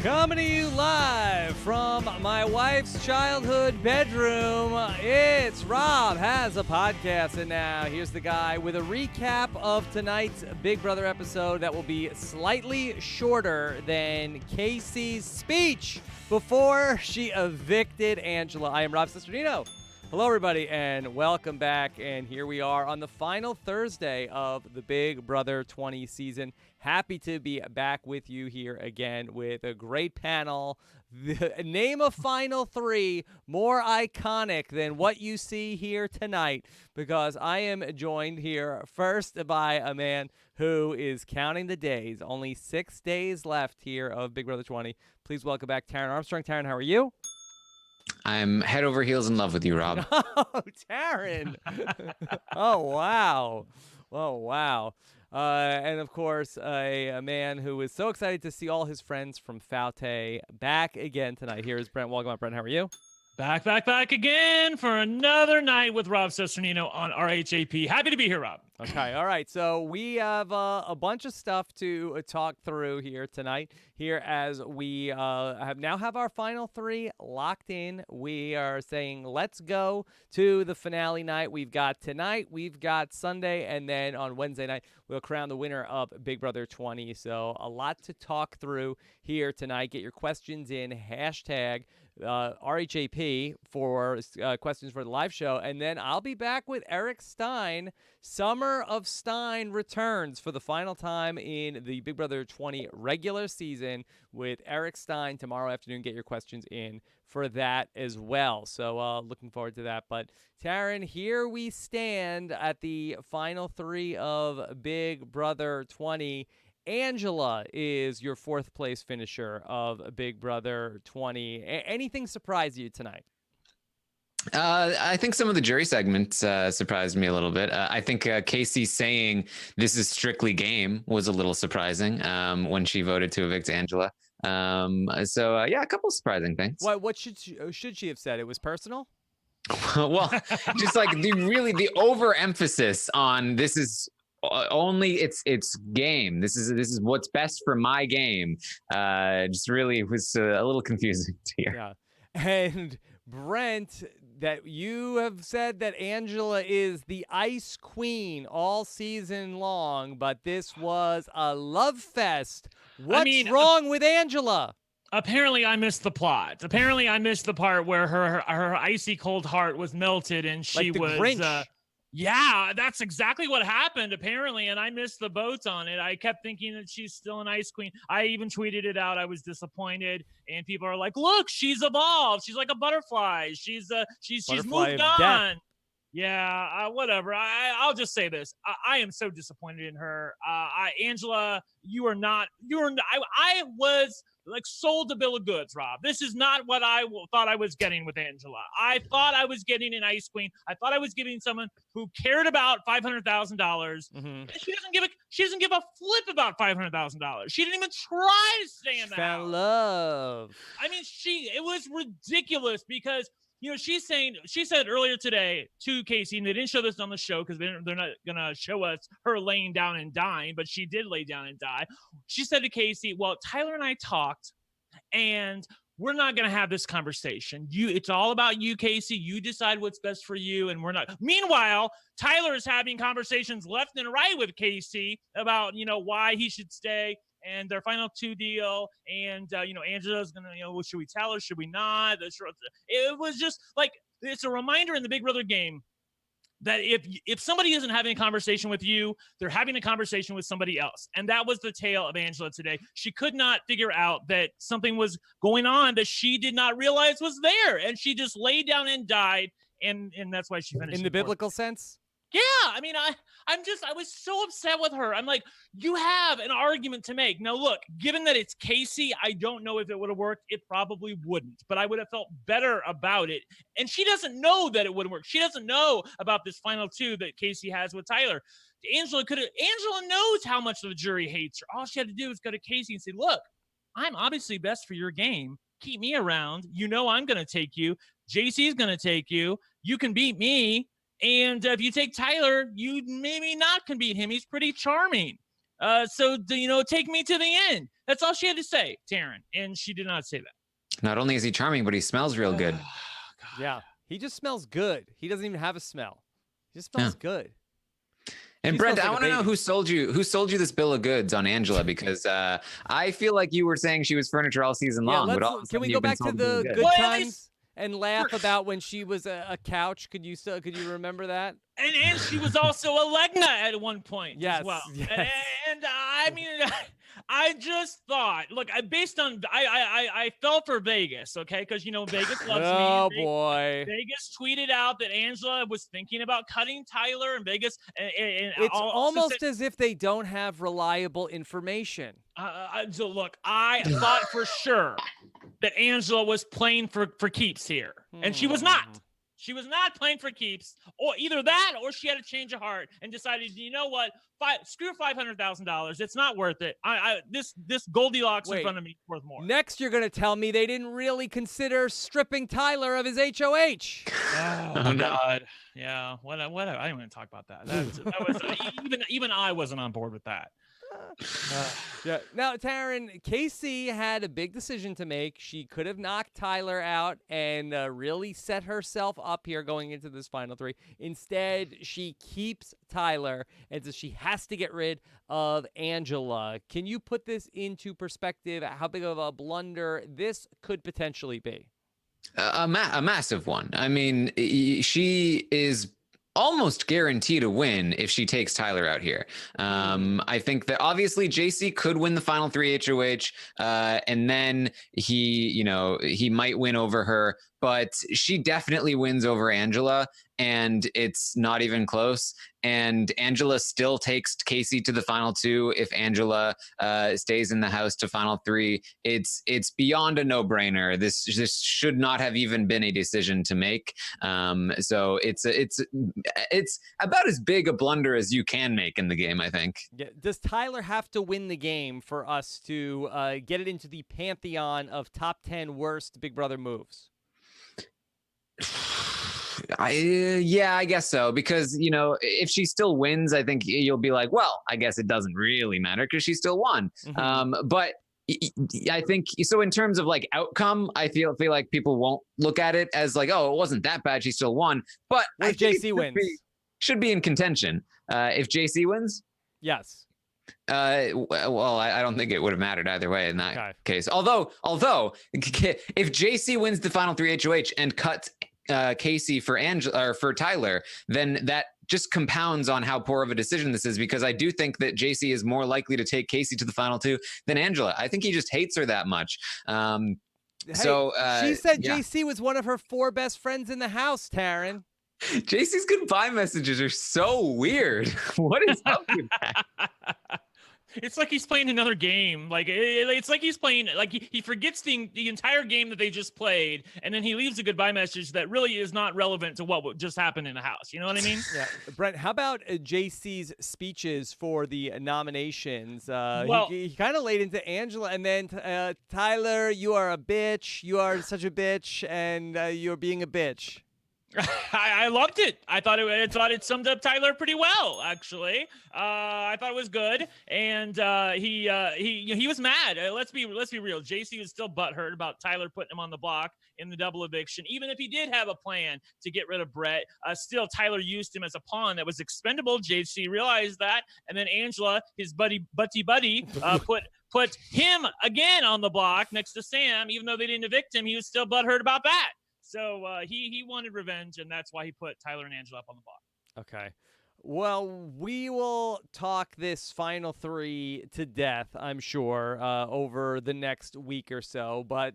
Coming to you live from my wife's childhood bedroom, it's Rob Has a Podcast. And now here's the guy with a recap of tonight's Big Brother episode that will be slightly shorter than Kaycee's speech before she evicted Angela. I am Rob Cesternino. Hello, everybody, and welcome back. And here we are on the final Thursday of the Big Brother 20 season. Happy to be back with you here again with a great panel. Name a final three more iconic than what you see here tonight, because I am joined here first by a man who is counting the days. Only 6 days left here of Big Brother 20. Please welcome back Taran Armstrong. Taran, how are you? I'm head over heels in love with you, Rob. Oh, Taran. Oh, wow. Oh, wow. And, of course, a man who is so excited to see all his friends from Faysal back again tonight. Here is Brent. Welcome, Brent. How are you? Back again for another night with Rob Cesternino on RHAP. Happy to be here, Rob. Okay, all right. So we have a bunch of stuff to talk through here tonight. Here, as we have our final three locked in. We are saying let's go to the finale night. We've got tonight, we've got Sunday, and then on Wednesday night we'll crown the winner of Big Brother 20. So a lot to talk through here tonight. Get your questions in. Hashtag RHAP for questions for the live show. And then I'll be back with Eric Stein. Summer of Stein returns for the final time in the Big Brother 20 regular season with Eric Stein tomorrow afternoon. Get your questions in for that as well. So looking forward to that. But Taran, here we stand at the final three of Big Brother 20. Angela is your fourth place finisher of Big Brother 20. Anything surprise you tonight? I think some of the jury segments surprised me a little bit. I think Kaycee saying this is strictly game was a little surprising when she voted to evict Angela. Yeah, a couple surprising things. What should she have said? It was personal? Well, just like the overemphasis on this is only it's game. This is what's best for my game. Just really was a little confusing to hear. Yeah. And Brent, that you have said that Angela is the ice queen all season long, but this was a love fest. What's wrong with Angela? Apparently, I missed the plot. Apparently, I missed the part where her icy cold heart was melted and she was Grinch. Yeah, that's exactly what happened, apparently, and I missed the boat on it. I kept thinking that she's still an ice queen. I even tweeted it out. I was disappointed, and people are like, look, she's evolved. She's like a butterfly. She's moved on. Death. Yeah, whatever. I'll just say this. I am so disappointed in her. Angela, you are not. I was like sold a bill of goods, Rob. This is not what I thought I was getting with Angela. I thought I was getting an ice queen. I thought I was getting someone who cared about $500,000. Mm-hmm. She doesn't give a flip about $500,000. She didn't even try to stay in the house. Love. I mean, it was ridiculous because. You know, she said earlier today to Kaycee, and they didn't show this on the show because they're not going to show us her laying down and dying, but she did lay down and die. She said to Kaycee, well, Tyler and I talked, and we're not going to have this conversation. It's all about you, Kaycee. You decide what's best for you, and we're not. Meanwhile, Tyler is having conversations left and right with Kaycee about, why he should stay. And their final two deal, and Angela's gonna, well, should we tell her? Should we not? It was just like it's a reminder in the Big Brother game that if somebody isn't having a conversation with you, they're having a conversation with somebody else, and that was the tale of Angela today. She could not figure out that something was going on that she did not realize was there, and she just laid down and died, and that's why she finished in the biblical sense. Yeah, I mean, I was so upset with her. I'm like, you have an argument to make. Now, look, given that it's Kaycee, I don't know if it would have worked. It probably wouldn't, but I would have felt better about it. And she doesn't know that it wouldn't work. She doesn't know about this final two that Kaycee has with Tyler. Angela knows how much the jury hates her. All she had to do was go to Kaycee and say, look, I'm obviously best for your game. Keep me around. I'm going to take you. JC's going to take you. You can beat me. And if you take Tyler, you maybe not can beat him. He's pretty charming. So take me to the end. That's all she had to say, Taran, and she did not say that. Not only is he charming, but he smells real good. Yeah, he just smells good. He doesn't even have a smell. He just smells good. And She Brent, smells I like want a to know baby. who sold you this bill of goods on Angela, because I feel like you were saying she was furniture all season long. But all of a Can sudden we you've go been back to sold a bill of the goods. good Well, at times least- and laugh about when she was a couch? Could you remember that? And she was also a Legna at one point Yes, as well. yes. And I mean, I just thought, look, I fell for Vegas, okay? Because Vegas loves me. Oh boy. Vegas tweeted out that Angela was thinking about cutting Tyler, and Vegas. And It's also almost said, as if they don't have reliable information. so look, I thought for sure that Angela was playing for keeps here, and she was not. She was not playing for keeps, or either that, or she had a change of heart and decided, you know what, screw $500,000. It's not worth it. This Goldilocks in front of me is worth more. Next, you're gonna tell me they didn't really consider stripping Tyler of his HOH. Oh God, yeah. What? I don't even talk about that. That was even I wasn't on board with that. Yeah. Now, Taran, Kaycee had a big decision to make. She could have knocked Tyler out and really set herself up here going into this final three. Instead, she keeps Tyler, and so she has to get rid of Angela. Can you put this into perspective? How big of a blunder this could potentially be? A massive one. I mean, she is almost guaranteed to win if she takes Tyler out here. I think that obviously JC could win the final 3 HOH, and then he might win over her, but she definitely wins over Angela, and it's not even close. And Angela still takes Kaycee to the final 2 if Angela stays in the house to final 3. It's beyond a no-brainer. This should not have even been a decision to make. So it's about as big a blunder as you can make in the game, I think. Yeah. Does Tyler have to win the game for us to get it into the pantheon of top 10 worst Big Brother moves? I guess so, because if she still wins, I think you'll be like, well, I guess it doesn't really matter because she still won. But I think so. In terms of like outcome, I feel like people won't look at it as like, oh, it wasn't that bad, she still won. But if JC wins, should be in contention. If JC wins, yes. Well, I don't think it would have mattered either way in that case. Although if JC wins the final 3 HOH and cuts Kaycee for Angela or for Tyler, then that just compounds on how poor of a decision this is, because I do think that JC is more likely to take Kaycee to the final 2 than Angela. I think he just hates her that much. She said JC was one of her 4 best friends in the house, Taran. JC's goodbye messages are so weird. What is up with that? It's like he's playing another game. Like it's like he's playing, like he forgets the entire game that they just played, and then he leaves a goodbye message that really is not relevant to what just happened in the house. You know what I mean? Yeah. Brent, how about JC's speeches for the nominations? He kind of laid into Angela, and then Tyler, you are a bitch. You are such a bitch, and you're being a bitch. I loved it. I thought it summed up Tyler pretty well, actually. I thought it was good, and he was mad. Let's be real. JC was still butthurt about Tyler putting him on the block in the double eviction, even if he did have a plan to get rid of Brett. Still, Tyler used him as a pawn that was expendable. JC realized that, and then Angela, his buddy, put him again on the block next to Sam, even though they didn't evict him. He was still butthurt about that. So he wanted revenge, and that's why he put Tyler and Angela up on the block. Okay. Well, we will talk this final 3 to death, I'm sure, over the next week or so. But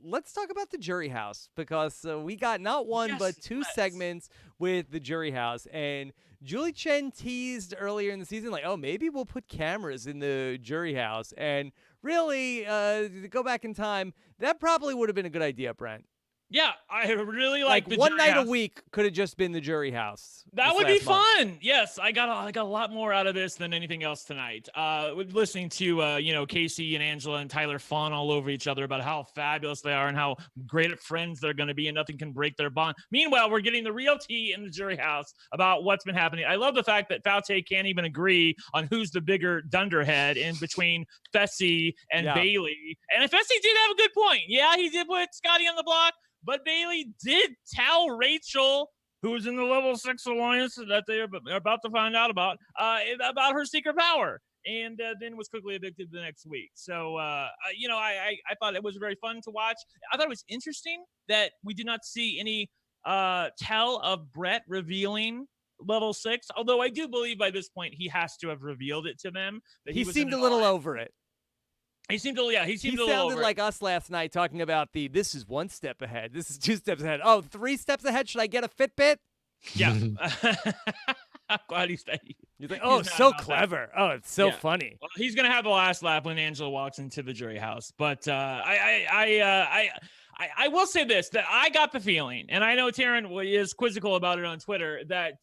let's talk about the jury house, because we got not one but 2 segments with the jury house. And Julie Chen teased earlier in the season, like, oh, maybe we'll put cameras in the jury house. And really, to go back in time, that probably would have been a good idea, Brent. Yeah, I really Like the one jury night house. a week could have just been the jury house. That this would be last month. fun. Yes, I got a lot more out of this than anything else tonight. With listening to Kaycee and Angela and Tyler fawn all over each other about how fabulous they are and how great of friends they're going to be, and nothing can break their bond. Meanwhile, we're getting the real tea in the jury house about what's been happening. I love the fact that Faute can't even agree on who's the bigger dunderhead in between Fessy and Bayleigh. And Fessy did have a good point. Yeah, he did put Scottie on the block, but Bayleigh did tell Rachel, who's in the level 6 alliance that they're about to find out about her secret power, and then was quickly evicted the next week. So, I thought it was very fun to watch. I thought it was interesting that we did not see any tell of Brett revealing level 6, although I do believe by this point he has to have revealed it to them. That he seemed a little over it. He seemed a little over it. He sounded like us last night talking about this is 1 step ahead. This is 2 steps ahead. Oh, 3 steps ahead. Should I get a Fitbit? Yeah. I'm glad he's like, oh, so clever. That. Oh, it's so funny. Well, he's going to have the last laugh when Angela walks into the jury house. But I will say this, that I got the feeling, and I know Taran is quizzical about it on Twitter, that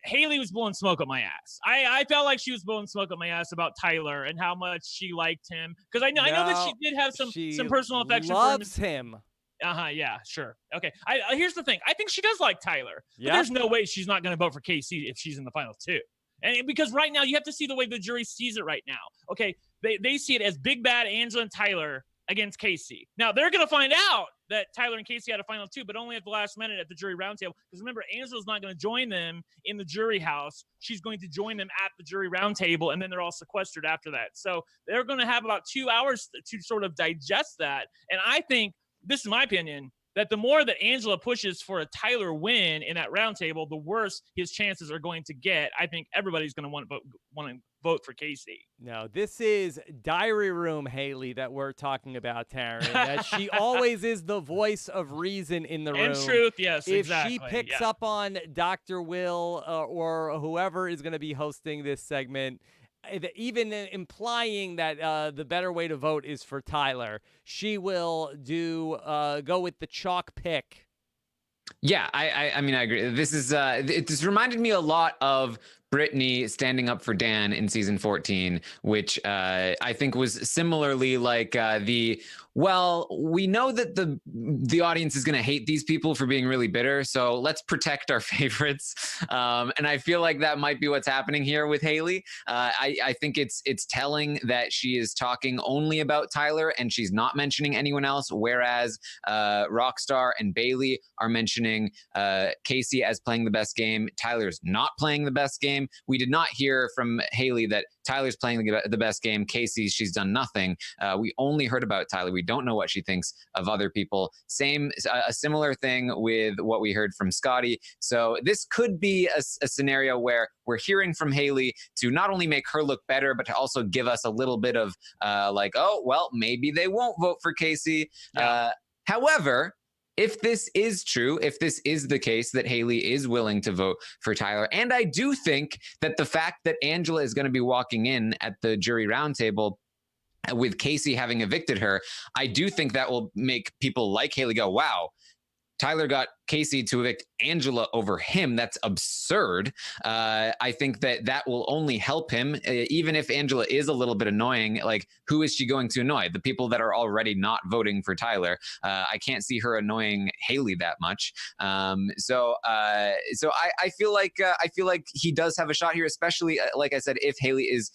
Haleigh was blowing smoke up my ass. I felt like she was blowing smoke up my ass about Tyler and how much she liked him. Because I know that she did have some personal affection for him. Loves him. Yeah, sure. Okay. Here's the thing. I think she does like Tyler. But there's no way she's not going to vote for Kaycee if she's in the final 2. And because right now you have to see the way the jury sees it right now. Okay. They see it as big bad Angela and Tyler against Kaycee. Now they're going to find out that Tyler and Kaycee had a final 2, but only at the last minute at the jury roundtable. Because remember, Angela's not going to join them in the jury house. She's going to join them at the jury roundtable, and then they're all sequestered after that. So they're going to have about 2 hours to sort of digest that. And I think, this is my opinion, that the more that Angela pushes for a Tyler win in that roundtable, the worse his chances are going to get. I think everybody's going to want to vote for Kaycee. No, this is diary room Haleigh that we're talking about, Taran. That she always is the voice of reason in the room. And truth, yes, if exactly. If she picks up on Dr. Will or whoever is going to be hosting this segment, even implying that the better way to vote is for Tyler, she will go with the chalk pick. Yeah, I mean, I agree. This is this reminded me a lot of Brittany standing up for Dan in season 14, which I think was similarly like we know that the audience is going to hate these people for being really bitter, so let's protect our favorites. And I feel like that might be what's happening here with Haleigh. I think it's telling that she is talking only about Tyler and she's not mentioning anyone else, whereas Rockstar and Bayleigh are mentioning Kaycee as playing the best game. Tyler's not playing the best game. We did not hear from Haleigh that Tyler's playing the best game. Kaycee, she's done nothing. We only heard about Tyler. We don't know what she thinks of other people. A similar thing with what we heard from Scottie. So this could be a scenario where we're hearing from Haleigh to not only make her look better, but to also give us a little bit of maybe they won't vote for Kaycee. Yeah. However, if this is true, if this is the case that Haleigh is willing to vote for Tyler, and I do think that the fact that Angela is going to be walking in at the jury roundtable with Kaycee having evicted her, I do think that will make people like Haleigh go, wow, Tyler got Kaycee to evict Angela over him. That's absurd. I think that will only help him, even if Angela is a little bit annoying. Like, who is she going to annoy? The people that are already not voting for Tyler. I can't see her annoying Haleigh that much. So I feel like he does have a shot here, especially like I said, if Haleigh is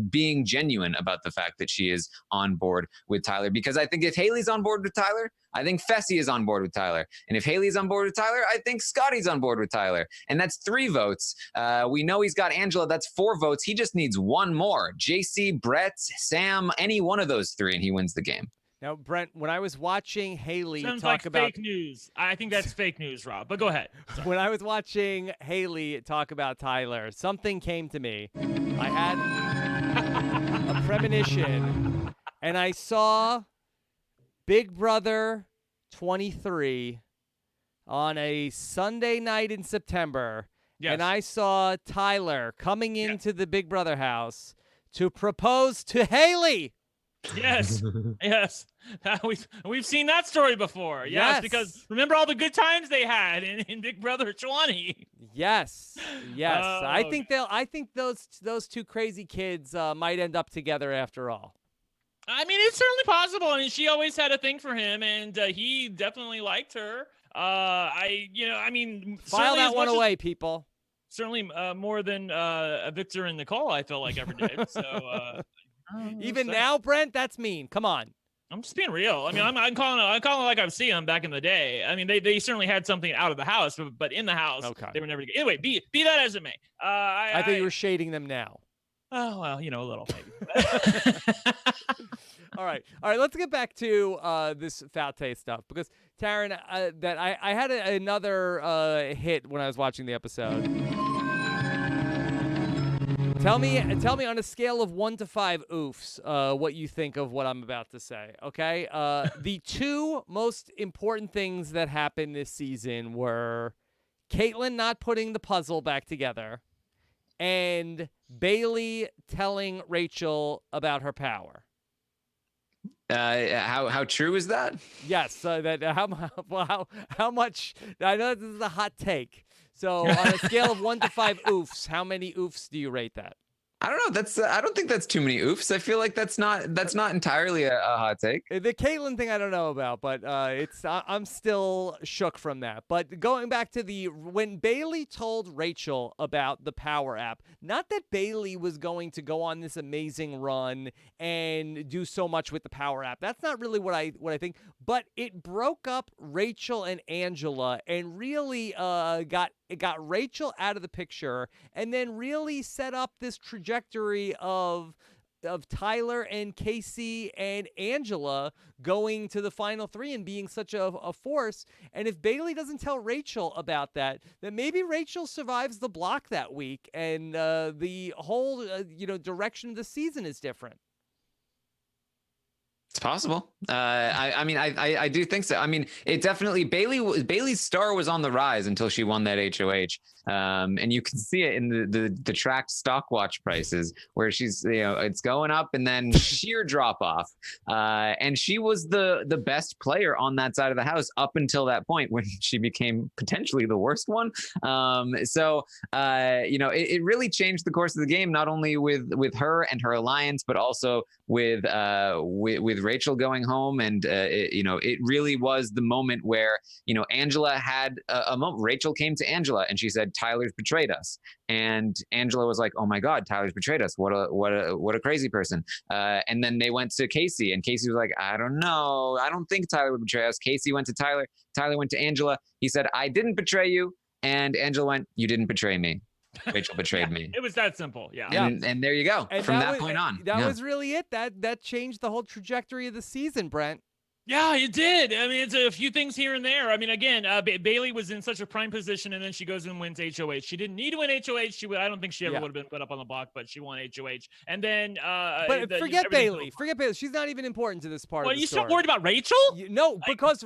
being genuine about the fact that she is on board with Tyler. Because I think if Haleigh's on board with Tyler, I think Fessy is on board with Tyler. And if Haley's on board with Tyler, I think Scottie's on board with Tyler. And that's 3 votes. We know he's got Angela. That's 4 votes. He just needs 1 more. JC, Brett, Sam, any one of those 3, and he wins the game. Now, Brent, when I was watching Haleigh Sounds talk like about fake news. I think that's fake news, Rob. But go ahead. Sorry. When I was watching Haleigh talk about Tyler, something came to me. I had a premonition, and I saw Big Brother 23 on a Sunday night in September, and I saw Tyler coming into the Big Brother house to propose to Haleigh. Yes, yes. We've seen that story before. Yes, because remember all the good times they had in Big Brother 20. Yes. I Oh, think those two crazy kids might end up together after all. I mean, it's certainly possible. I mean, she always had a thing for him, and he definitely liked her. I mean, File that one away, people. Certainly more than Victor and Nicole, I feel like ever did. So even now, Brent, that's mean. Come on. I'm just being real. I mean, I'm calling it like I've seen them back in the day. I mean, they certainly had something out of the house, but in the house, they were never together. Anyway, be that as it may. I think you were shading them now. Oh, well, a little maybe. All right. Let's get back to this Faute stuff because Taran, that I had another hit when I was watching the episode. Tell me on a scale of 1 to 5 oofs, what you think of what I'm about to say. Okay. The two most important things that happened this season were Kaitlyn not putting the puzzle back together and Bayleigh telling Rachel about her power. How true is that? Yes. That how much? I know this is a hot take. So on a scale of 1 to 5 oofs, how many oofs do you rate that? I don't know. I don't think that's too many oofs. I feel like that's not entirely a hot take. The Kaitlyn thing I don't know about, but I'm still shook from that. But going back to when Bayleigh told Rachel about the Power app, not that Bayleigh was going to go on this amazing run and do so much with the Power app. That's not really what I think. But it broke up Rachel and Angela and really got Rachel out of the picture and then really set up this trajectory of Tyler and Kaycee and Angela going to the final 3 and being such a force. And if Bayleigh doesn't tell Rachel about that, then maybe Rachel survives the block that week and the whole direction of the season is different. It's possible. I mean, I do think so. I mean, it definitely Bayleigh's star was on the rise until she won that HOH, and you can see it in the tracked stock watch prices where she's it's going up and then sheer drop off. And she was the best player on that side of the house up until that point when she became potentially the worst one. So it really changed the course of the game, not only with her and her alliance, but also with Rachel going home. And it really was the moment where Angela had a moment. Rachel came to Angela and she said, "Tyler's betrayed us," and Angela was like, "Oh my God, Tyler's betrayed us! What a crazy person!" And then they went to Kaycee, and Kaycee was like, "I don't know, I don't think Tyler would betray us." Kaycee went to Tyler. Tyler went to Angela. He said, "I didn't betray you," and Angela went, "You didn't betray me. Rachel betrayed me." It was that simple. Yeah. And there you go. And from that point on. That was really it. That changed the whole trajectory of the season, Brent. Yeah, it did. I mean, it's a few things here and there. I mean, again, Bayleigh was in such a prime position, and then she goes and wins HOH. She didn't need to win HOH. I don't think she ever would have been put up on the block, but she won HOH. And then, but forget Bayleigh. Forget Bayleigh. She's not even important to this part. Well, of the you story. still worried about Rachel? No, because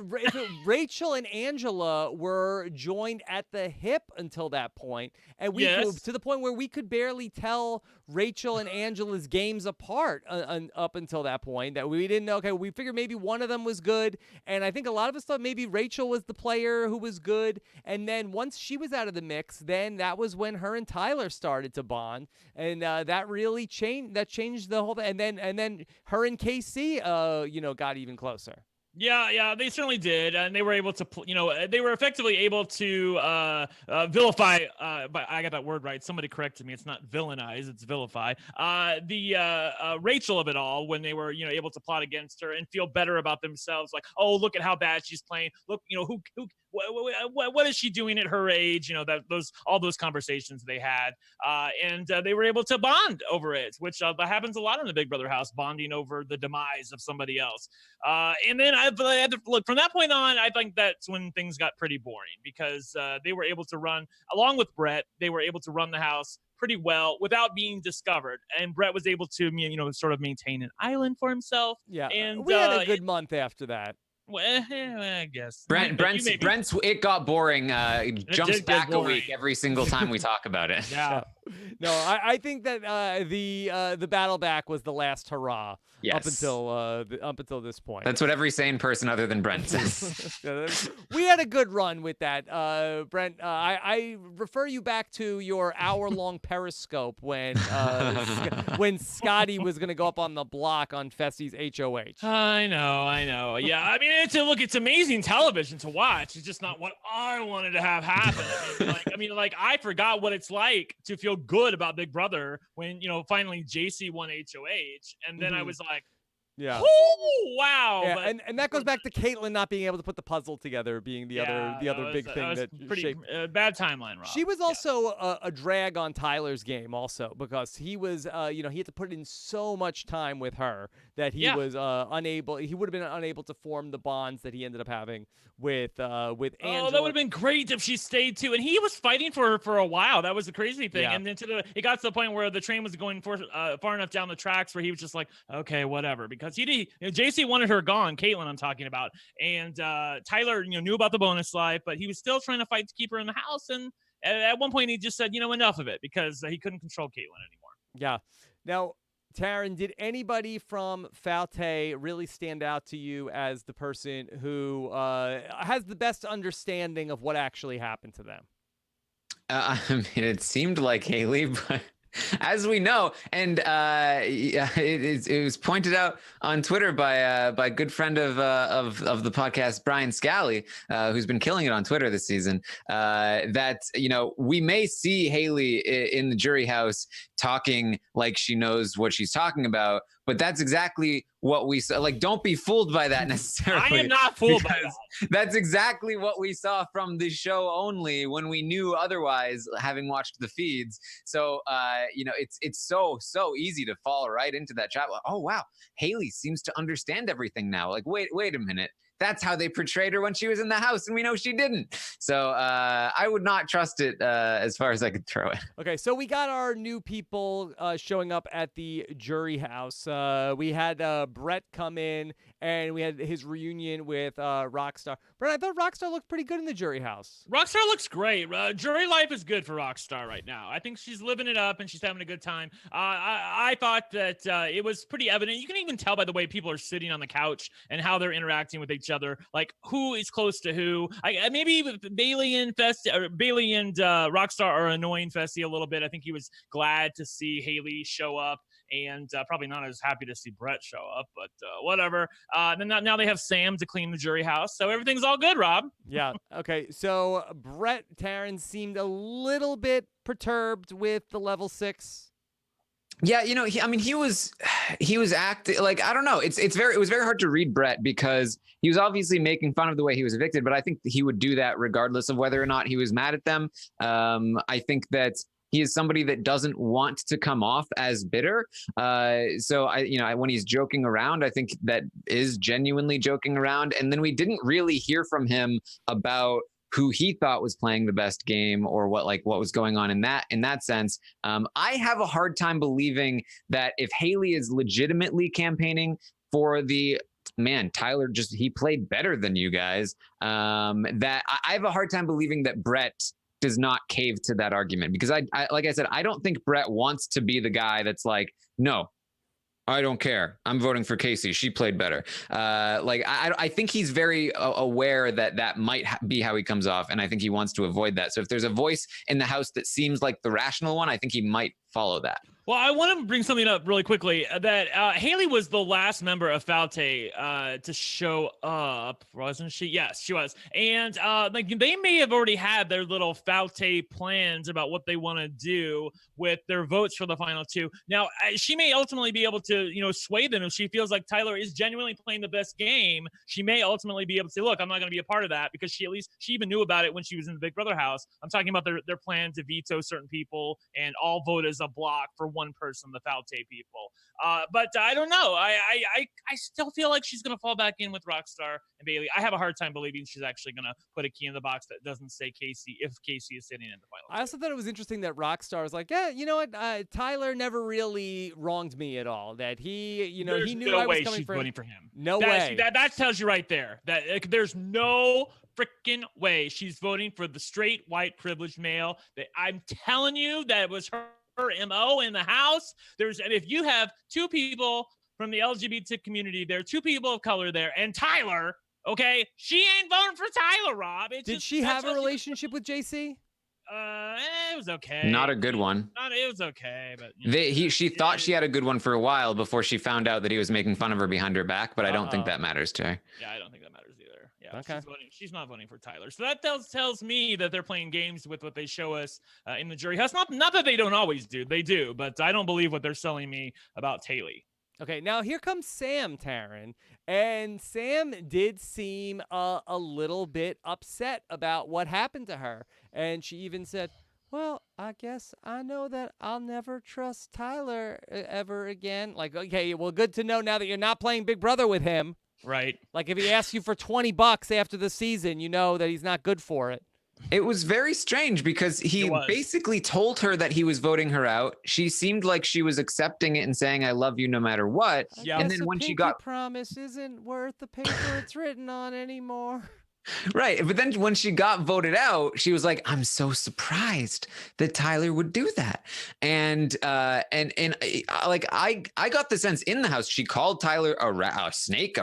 Rachel and Angela were joined at the hip until that point, and to the point where we could barely tell Rachel and Angela's games apart up until that point. That we didn't know. Okay, we figured maybe one of them was good, and I think a lot of us thought maybe Rachel was the player who was good. And then once she was out of the mix, then that was when her and Tyler started to bond, and that really changed. That changed the whole thing. And then her and Kaycee, got even closer. Yeah, they certainly did, and they were able to, they were effectively able to vilify. But I got that word right. Somebody corrected me. It's not villainize, it's vilify. The Rachel of it all, when they were, able to plot against her and feel better about themselves, like, oh, look at how bad she's playing. Look, what is she doing at her age? All those conversations they had, and they were able to bond over it, which that happens a lot in the Big Brother house, bonding over the demise of somebody else. And then look, from that point on, I think that's when things got pretty boring, because they were able to run, along with Brett, they were able to run the house pretty well without being discovered. And Brett was able to, sort of maintain an island for himself. Yeah, and we had a good month after that. Well, I guess. Brent's it got boring. Jumps back a week every single time we talk about it. Yeah. No, I think that the battle back was the last hurrah up until this point. That's what every sane person other than Brent says. We had a good run with that, Brent. I refer you back to your hour-long Periscope when Scottie was going to go up on the block on Fessy's HOH. I know. Yeah, I mean, it's amazing television to watch. It's just not what I wanted to have happen. I forgot what it's like to feel good about Big Brother when, finally JC won HOH. And then I was like, yeah. Oh, wow. Yeah, but, and that goes back to Kaitlyn not being able to put the puzzle together, being the other big thing that pretty shaped. Bad timeline, Rob. She was also a drag on Tyler's game, also because he was, he had to put in so much time with her that he was unable. He would have been unable to form the bonds that he ended up having with Angela. Oh, that would have been great if she stayed too. And he was fighting for her for a while. That was the crazy thing. Yeah. And then it got to the point where the train was going far enough down the tracks where he was just like, okay, whatever, because JC wanted her gone, Kaitlyn I'm talking about, and Tyler knew about the bonus life, but he was still trying to fight to keep her in the house, and at one point he just said enough of it because he couldn't control Kaitlyn anymore. Yeah. Now, Taran, did anybody from Faysal really stand out to you as the person who has the best understanding of what actually happened to them? I mean, it seemed like Haleigh, but as we know, and it was pointed out on Twitter by a good friend of the podcast, Brian Scally, who's been killing it on Twitter this season, that we may see Haleigh in the jury house talking like she knows what she's talking about, but that's exactly what we saw. Like, don't be fooled by that necessarily. I am not fooled by that. That's exactly what we saw from the show only when we knew otherwise, having watched the feeds. So, it's so easy to fall right into that trap. Like, oh, wow, Haleigh seems to understand everything now. Like, wait a minute. That's how they portrayed her when she was in the house, and we know she didn't. So I would not trust it as far as I could throw it. Okay, so we got our new people showing up at the jury house. We had Brett come in, and we had his reunion with Rockstar. Brett, I thought Rockstar looked pretty good in the jury house. Rockstar looks great. Jury life is good for Rockstar right now. I think she's living it up, and she's having a good time. I thought that it was pretty evident. You can even tell by the way people are sitting on the couch and how they're interacting with each other, like who is close to who. Maybe Bayleigh and Rockstar are annoying Fessy a little bit. I think he was glad to see Haleigh show up, and probably not as happy to see Brett show up, but whatever. Then now they have Sam to clean the jury house, so everything's all good, Rob. Yeah. Okay. So Brett Taran seemed a little bit perturbed with the level 6. Yeah, he was acting like, I don't know. It was very hard to read Brett because he was obviously making fun of the way he was evicted, but I think he would do that regardless of whether or not he was mad at them. I think that he is somebody that doesn't want to come off as bitter. So when he's joking around, I think that is genuinely joking around. And then we didn't really hear from him about who he thought was playing the best game or what was going on in that sense. I have a hard time believing that if Haleigh is legitimately campaigning for the Tyler he played better than you guys, that I have a hard time believing that Brett does not cave to that argument, because I like I said, I don't think Brett wants to be the guy that's like, no, I don't care, I'm voting for Kaycee, she played better. I think he's very aware that might be how he comes off, and I think he wants to avoid that. So if there's a voice in the house that seems like the rational one, I think he might follow that. Well, I want to bring something up really quickly, that Haleigh was the last member of Faysal to show up, wasn't she? Yes, she was. And they may have already had their little Faysal plans about what they want to do with their votes for the final 2. Now, she may ultimately be able to, sway them if she feels like Tyler is genuinely playing the best game. She may ultimately be able to say, look, I'm not going to be a part of that, because she even knew about it when she was in the Big Brother house. I'm talking about their plan to veto certain people and all vote as a block for one person, the Faysal people. But I don't know. I still feel like she's going to fall back in with Rockstar and Bayleigh. I have a hard time believing she's actually going to put a key in the box that doesn't say Kaycee if Kaycee is sitting in the final. I also thought it was interesting that Rockstar was like, yeah, you know what? Tyler never really wronged me at all. That he knew I was coming for him. Voting for him. No way. That tells you right there that there's no freaking way she's voting for the straight white privileged male. That I'm telling you, that it was her her MO in the house. If you have two people from the LGBT community, there are two people of color there, and Tyler, okay, she ain't voting for Tyler, Rob. Did she have a relationship with JC? It was okay. Not a good one. It was okay, but she thought she had a good one for a while before she found out that he was making fun of her behind her back, but I don't think that matters to her. Yeah, I don't think that matters either. Yeah, okay. She's not voting for Tyler. So that tells me that they're playing games with what they show us in the jury house. Not that they don't always do. They do, but I don't believe what they're selling me about Haleigh. Okay, now here comes Sam, Taran, and Sam did seem a little bit upset about what happened to her, and she even said, well, I guess I know that I'll never trust Tyler ever again. Like, okay, well, good to know now that you're not playing Big Brother with him. Right. Like, if he asks you for $20 after the season, you know that he's not good for it. It was very strange because he basically told her that he was voting her out. She seemed like she was accepting it and saying, I love you no matter what. Yeah. And then when she got promise isn't worth the paper it's written on anymore. Right. But then when she got voted out, she was like, I'm so surprised that Tyler would do that. And like, I got the sense in the house, she called Tyler a rattlesnake.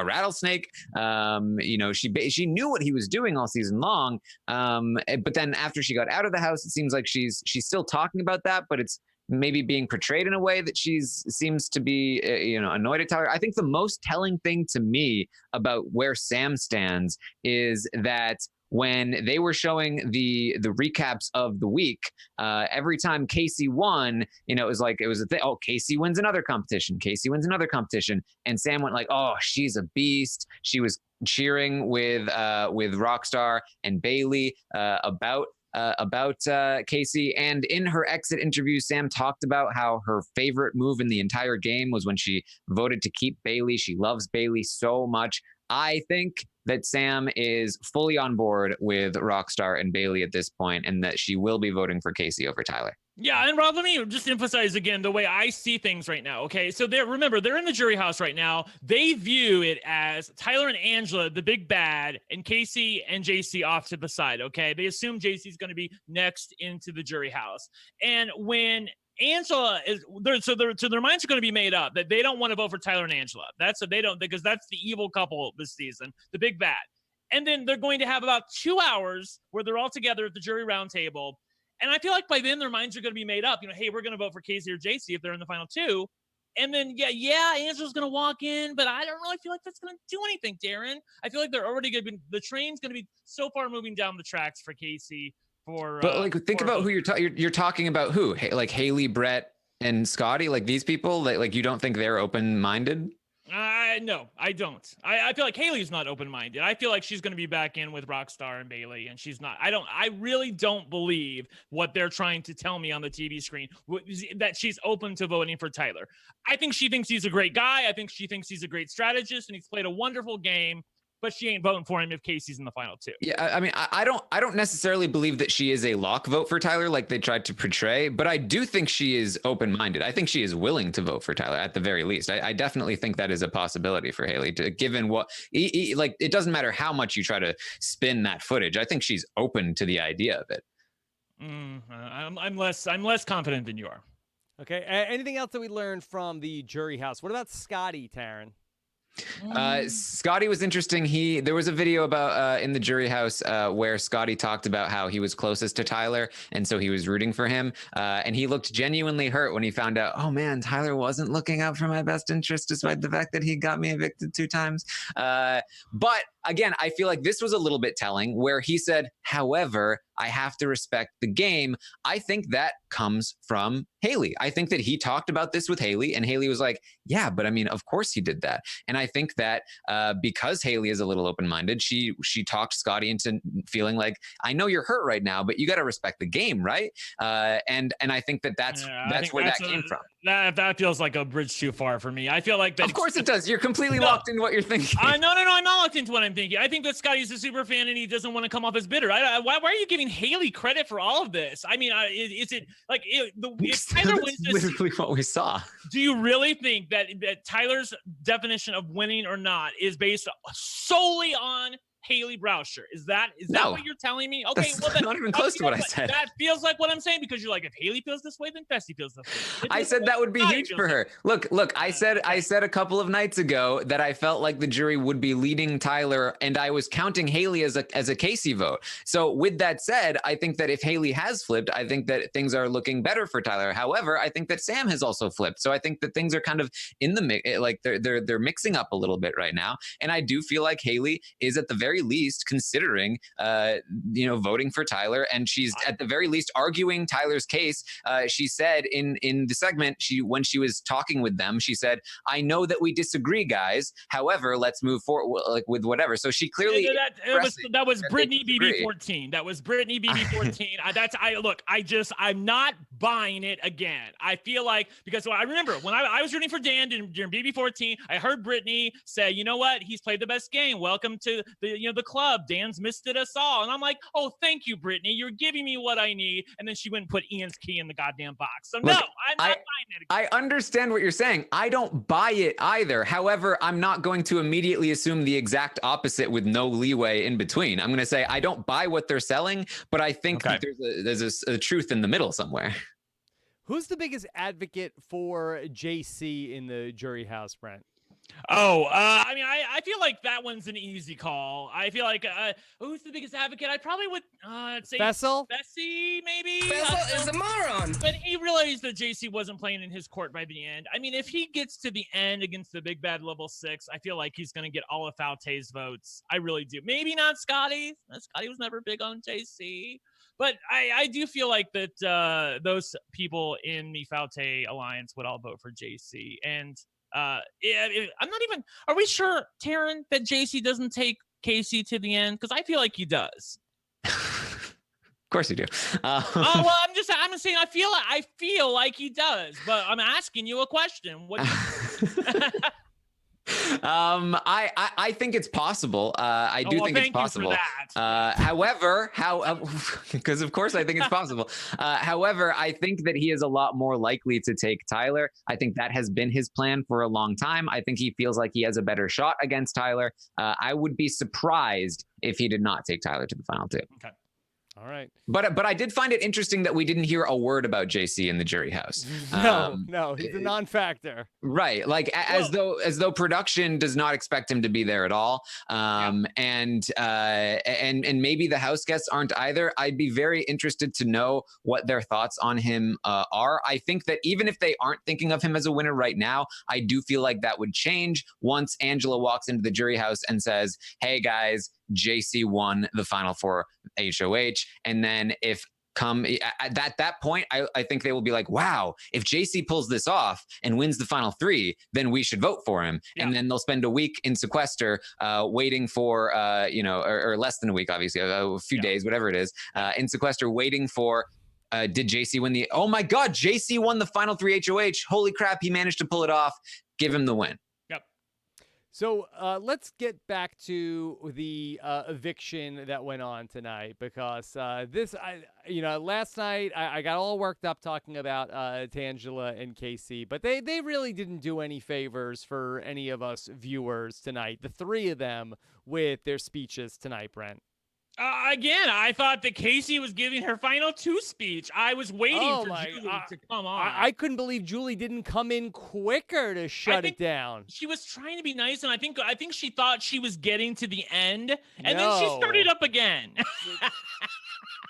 She knew what he was doing all season long. But then after she got out of the house, it seems like she's still talking about that, but it's maybe being portrayed in a way that seems to be, annoyed at Tyler. I think the most telling thing to me about where Sam stands is that when they were showing the recaps of the week, every time Kaycee won, it was a thing. Oh, Kaycee wins another competition. Kaycee wins another competition. And Sam went like, oh, she's a beast. She was cheering with Rockstar and Bayleigh about Kaycee. And in her exit interview, Sam talked about how her favorite move in the entire game was when she voted to keep Bayleigh. She loves Bayleigh so much. I think that Sam is fully on board with Rockstar and Bayleigh at this point, and that she will be voting for Kaycee over Tyler. Yeah, and Rob, let me just emphasize again the way I see things right now, okay? So they're in the jury house right now. They view it as Tyler and Angela, the big bad, and Kaycee and JC off to the side, okay? They assume JC's going to be next into the jury house. And when Angela is there, so their minds are going to be made up that they don't want to vote for Tyler and Angela. Because that's the evil couple this season, the big bad. And then they're going to have about 2 hours where they're all together at the jury roundtable. And I feel like by then their minds are going to be made up. Hey, we're going to vote for Kaycee or JC if they're in the final two. And then, Angela's going to walk in, but I don't really feel like that's going to do anything, Darren. I feel like they're already going to be, the train's going to be so far moving down the tracks for Kaycee. Think about who you're talking about. Who? Like Haleigh, Brett, and Scottie? Like these people? Like you don't think they're open-minded? No, I don't. I feel like Haleigh's not open-minded. I feel like she's going to be back in with Rockstar and Bayleigh, and she's not. I really don't believe what they're trying to tell me on the TV screen, that she's open to voting for Tyler. I think she thinks he's a great guy. I think she thinks he's a great strategist, and he's played a wonderful game. But she ain't voting for him if Kaycee's in the final two. Yeah, I mean, I don't necessarily believe that she is a lock vote for Tyler like they tried to portray, but I do think she is open-minded. I think she is willing to vote for Tyler at the very least. I definitely think that is a possibility for Haleigh, given what, like, it doesn't matter how much you try to spin that footage. I think she's open to the idea of it. I'm less confident than you are. Okay. Anything else that we learned from the jury house? What about Scottie, Taran? Scottie was interesting. There was a video about in the jury house where Scottie talked about how he was closest to Tyler, and so he was rooting for him. And he looked genuinely hurt when he found out, oh man, Tyler wasn't looking out for my best interest, despite the fact that he got me evicted 2 times. But again, I feel like this was a little bit telling, where he said, however, I have to respect the game. I think that comes from Haleigh. I think that he talked about this with Haleigh, and Haleigh was like, yeah, but I mean, of course he did that. And I think that because Haleigh is a little open-minded, she talked Scottie into feeling like, I know you're hurt right now, but you got to respect the game, right? And I think that's where that came from. That feels like a bridge too far for me. I feel like that. Of course it does. You're completely locked into what you're thinking. No, I'm not locked into what I'm thinking. I think that Scottie's a super fan and he doesn't want to come off as bitter. Why are you giving Haleigh credit for all of this? I mean, is it like if Tyler wins this? Literally what we saw. Do you really think that Tyler's definition of winning or not is based solely on Haleigh, Broucher. Is that No. what you're telling me? Okay, That's well then not even close to what I said. That feels like what I'm saying, because you're like, if Haleigh feels this way, then Fessy feels this way. I said that would be huge for her. Look, I said a couple of nights ago that I felt like the jury would be leading Tyler, and I was counting Haleigh as a Kaycee vote. So with that said, I think that if Haleigh has flipped, I think that things are looking better for Tyler. However, I think that Sam has also flipped. So I think that things are kind of in the mix, like they're mixing up a little bit right now. And I do feel like Haleigh is at the very least considering, voting for Tyler, and she's at the very least arguing Tyler's case. She said in the segment, when she was talking with them, she said, "I know that we disagree, guys. However, let's move forward with whatever." So she clearly that was Brittany BB14. That was Brittany BB14. I'm not buying it again. I feel like, because I remember when I was rooting for Dan during BB14, I heard Brittany say, "You know what? He's played the best game. Welcome to the club. Dan's missed it us all." And I'm like, "Oh, thank you, Brittany. You're giving me what I need." And then she went and put Ian's key in the goddamn box. So no, I'm not buying it again. I understand what you're saying. I don't buy it either. However, I'm not going to immediately assume the exact opposite with no leeway in between. I'm going to say I don't buy what they're selling, but I think that there's a truth in the middle somewhere. Who's the biggest advocate for JC in the jury house, Brent? I feel like that one's an easy call. I feel like who's the biggest advocate? I probably would say Faysal? Fessy, maybe. Faysal is a moron. But he realized that JC wasn't playing in his court by the end. I mean, if he gets to the end against the big bad level 6, I feel like he's going to get all of Fauteuil's votes. I really do. Maybe not Scottie. Scottie was never big on JC. But I do feel like that those people in the Fauteuil alliance would all vote for JC. And I'm not even. Are we sure, Taran, that JC doesn't take Kaycee to the end? Because I feel like he does. Of course you do. I'm saying I feel like he does, but I'm asking you a question. What? I think it's possible. I do think it's possible. However, because of course I think it's possible. However, I think that he is a lot more likely to take Tyler. I think that has been his plan for a long time. I think he feels like he has a better shot against Tyler. I would be surprised if he did not take Tyler to the final 2. Okay. All right. But I did find it interesting that we didn't hear a word about JC in the jury house. No, he's a non-factor. Right. Like as though production does not expect him to be there at all. And maybe the house guests aren't either. I'd be very interested to know what their thoughts on him are. I think that even if they aren't thinking of him as a winner right now, I do feel like that would change once Angela walks into the jury house and says, "Hey guys, JC won the final 4 HOH." And then at that point, I think they will be like, wow, if JC pulls this off and wins the final 3, then we should vote for him. Yeah. And then they'll spend a week in sequester waiting for, or less than a week, obviously, a few days, whatever it is, in sequester waiting for, did JC win oh my God, JC won the final 3 HOH. Holy crap, he managed to pull it off. Give him the win. So let's get back to the eviction that went on tonight, because last night I got all worked up talking about Tangela and Kaycee, but they really didn't do any favors for any of us viewers tonight. The 3 of them with their speeches tonight, Brent. Again, I thought that Kaycee was giving her final 2 speech. I was waiting for Julie to come on. I couldn't believe Julie didn't come in quicker to shut it down. She was trying to be nice, and I think she thought she was getting to the end, and then she started up again.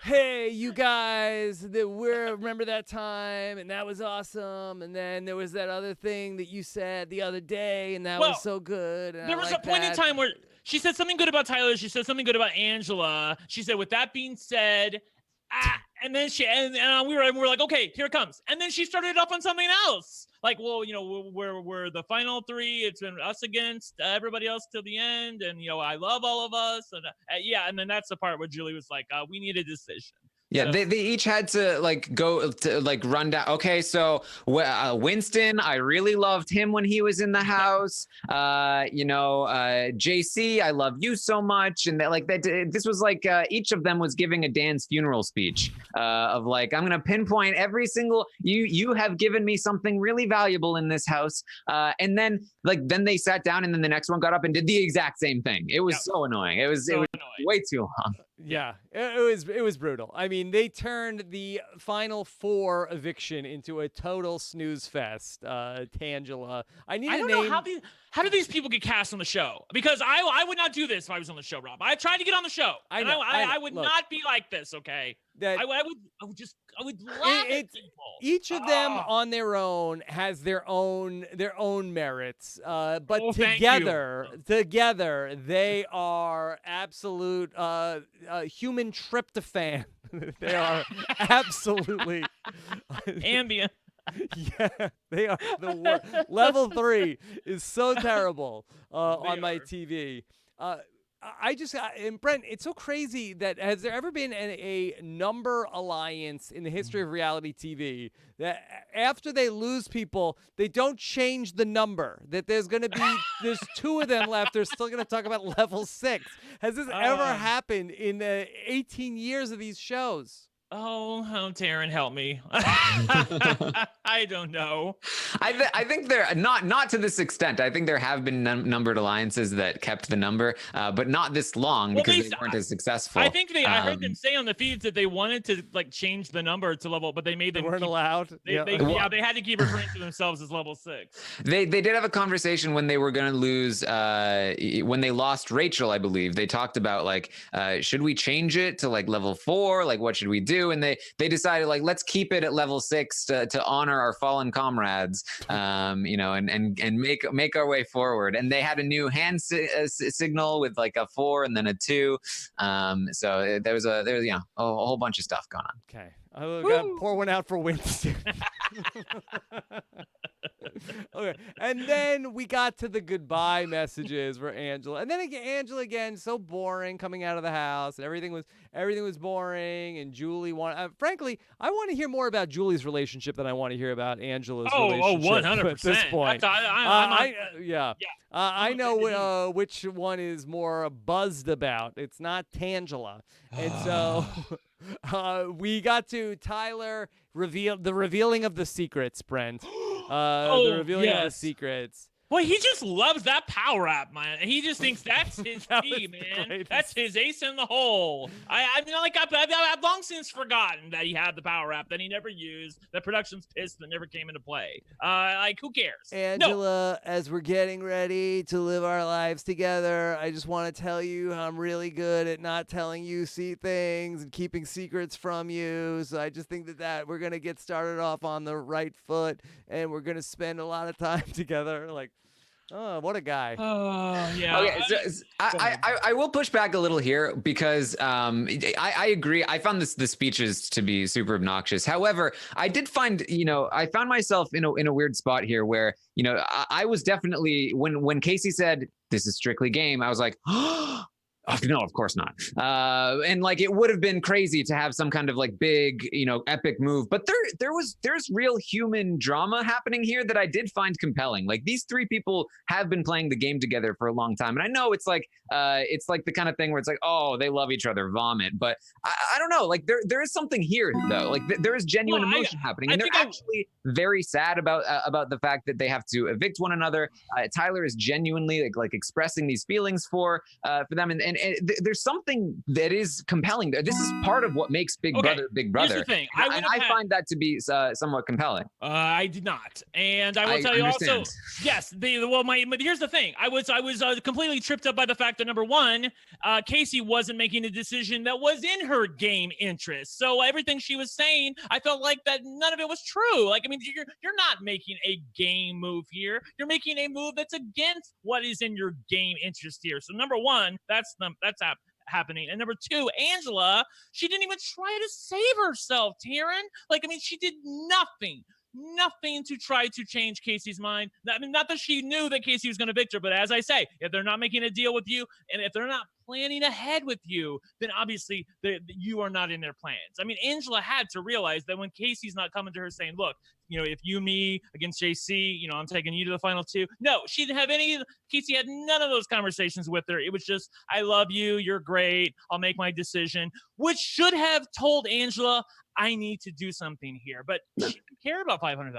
Hey, you guys, remember that time, and that was awesome, and then there was that other thing that you said the other day, and that was so good. And there was a point in time where she said something good about Tyler. She said something good about Angela. She said, with that being said, and then we were like, okay, here it comes. And then she started off on something else. Like, well, we're the final 3. It's been us against everybody else till the end. And, I love all of us. And and then that's the part where Julie was like, we need a decision. Yeah, So- they each had to like go to like run down. Okay, so Winston, I really loved him when he was in the house. JC, I love you so much, and this was like each of them was giving a Dan's funeral speech of like, I'm gonna pinpoint every single you have given me something really valuable in this house, and then they sat down, and then the next one got up and did the exact same thing. It was so annoying. It was annoying. way too long. Yeah, it was brutal. I mean, they turned the final 4 eviction into a total snooze fest. Tangela, I don't know how do these people get cast on the show? Because I would not do this if I was on the show, Rob. I tried to get on the show. I would not be like this. Okay, I would laugh at people. Each of them on their own has their own merits, but together they are absolute human tryptophan. They are absolutely ambient. Yeah, they are the worst. Level 3 is so terrible on my TV. And Brent, it's so crazy that has there ever been a number alliance in the history of reality TV that after they lose people, they don't change the number, that there's 2 of them left. They're still going to talk about level 6. Has this ever happened in 18 years of these shows? Oh, Taran, help me. I don't know. I think they're not to this extent. I think there have been numbered alliances that kept the number, but not this long because they weren't as successful. I think I heard them say on the feeds that they wanted to like change the number to level, but they made them weren't allowed. They had to keep referring to themselves as level 6. They did have a conversation when they were going to lose, when they lost Rachel, I believe. They talked about like, should we change it to like level 4? Like, what should we do? And they decided like, let's keep it at level 6 to honor our fallen comrades, and make our way forward. And they had a new hand signal with like a 4 and then a 2. So there was a whole bunch of stuff going on. Okay, I'm gonna pour one out for Winston. Okay, and then we got to the goodbye messages for Angela, and then Angela again, so boring coming out of the house, and everything was boring. And Julie frankly, I want to hear more about Julie's relationship than I want to hear about Angela's relationship. 100%. At this point, I know which one is more buzzed about. It's not Tangela, and so. We got to Tyler revealing of the secrets, Brent. The revealing of the secrets. Boy, he just loves that power app, man. He just thinks that's his key, man. Great. That's his ace in the hole. I've long since forgotten that he had the power app that he never used, that production's pissed that never came into play. Who cares? Angela, as we're getting ready to live our lives together, I just want to tell you I'm really good at not telling you things and keeping secrets from you. So I just think that we're going to get started off on the right foot, and we're going to spend a lot of time together. Like, oh, what a guy. Oh, yeah. Okay, so I will push back a little here because I agree. I found the speeches to be super obnoxious. However, I did find, I found myself in a weird spot here where, I was definitely, when Kaycee said, this is strictly game, I was like, oh, no, of course not. And like, it would have been crazy to have some kind of like big, epic move. But there's real human drama happening here that I did find compelling. Like, these 3 people have been playing the game together for a long time. And I know it's like the kind of thing where it's like, oh, they love each other, vomit. But I don't know. Like, there is something here though. Like, there is genuine emotion happening. And they're actually very sad about the fact that they have to evict one another. Tyler is genuinely like expressing these feelings for them. And there's something that is compelling there. This is part of what makes Big Brother Big Brother. Here's the thing. I find that to be somewhat compelling. I did not, and I will tell you also. Yes, but here's the thing. I was completely tripped up by the fact that number 1, Kaycee wasn't making a decision that was in her game interest. So everything she was saying, I felt like that none of it was true. Like, I mean, you're not making a game move here. You're making a move that's against what is in your game interest here. So number 1, that's happening. And number 2, Angela, she didn't even try to save herself, Taran. Like, I mean, she did nothing nothing to try to change Kaycee's mind. I mean, not that she knew that Kaycee was going to evict her, but as I say, if they're not making a deal with you, and if they're not planning ahead with you, then obviously you are not in their plans. I mean, Angela had to realize that when Kaycee's not coming to her saying, look, if you, me against JC, I'm taking you to the final two. No, she didn't have any. Kaycee had none of those conversations with her. It was just, I love you. You're great. I'll make my decision, which should have told Angela, I need to do something here, but she didn't care about $500,000.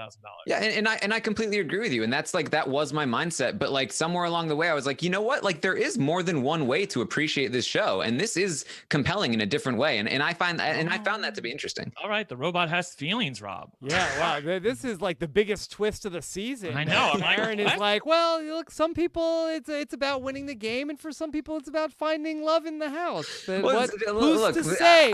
Yeah, and I completely agree with you, and that's like that was my mindset. But like somewhere along the way, I was like, you know what? Like there is more than one way to appreciate this show, and this is compelling in a different way. And I found that to be interesting. All right, the robot has feelings, Rob. Yeah, wow, this is like the biggest twist of the season. I know. Aaron is like, well, look, some people it's about winning the game, and for some people it's about finding love in the house. Who's to say?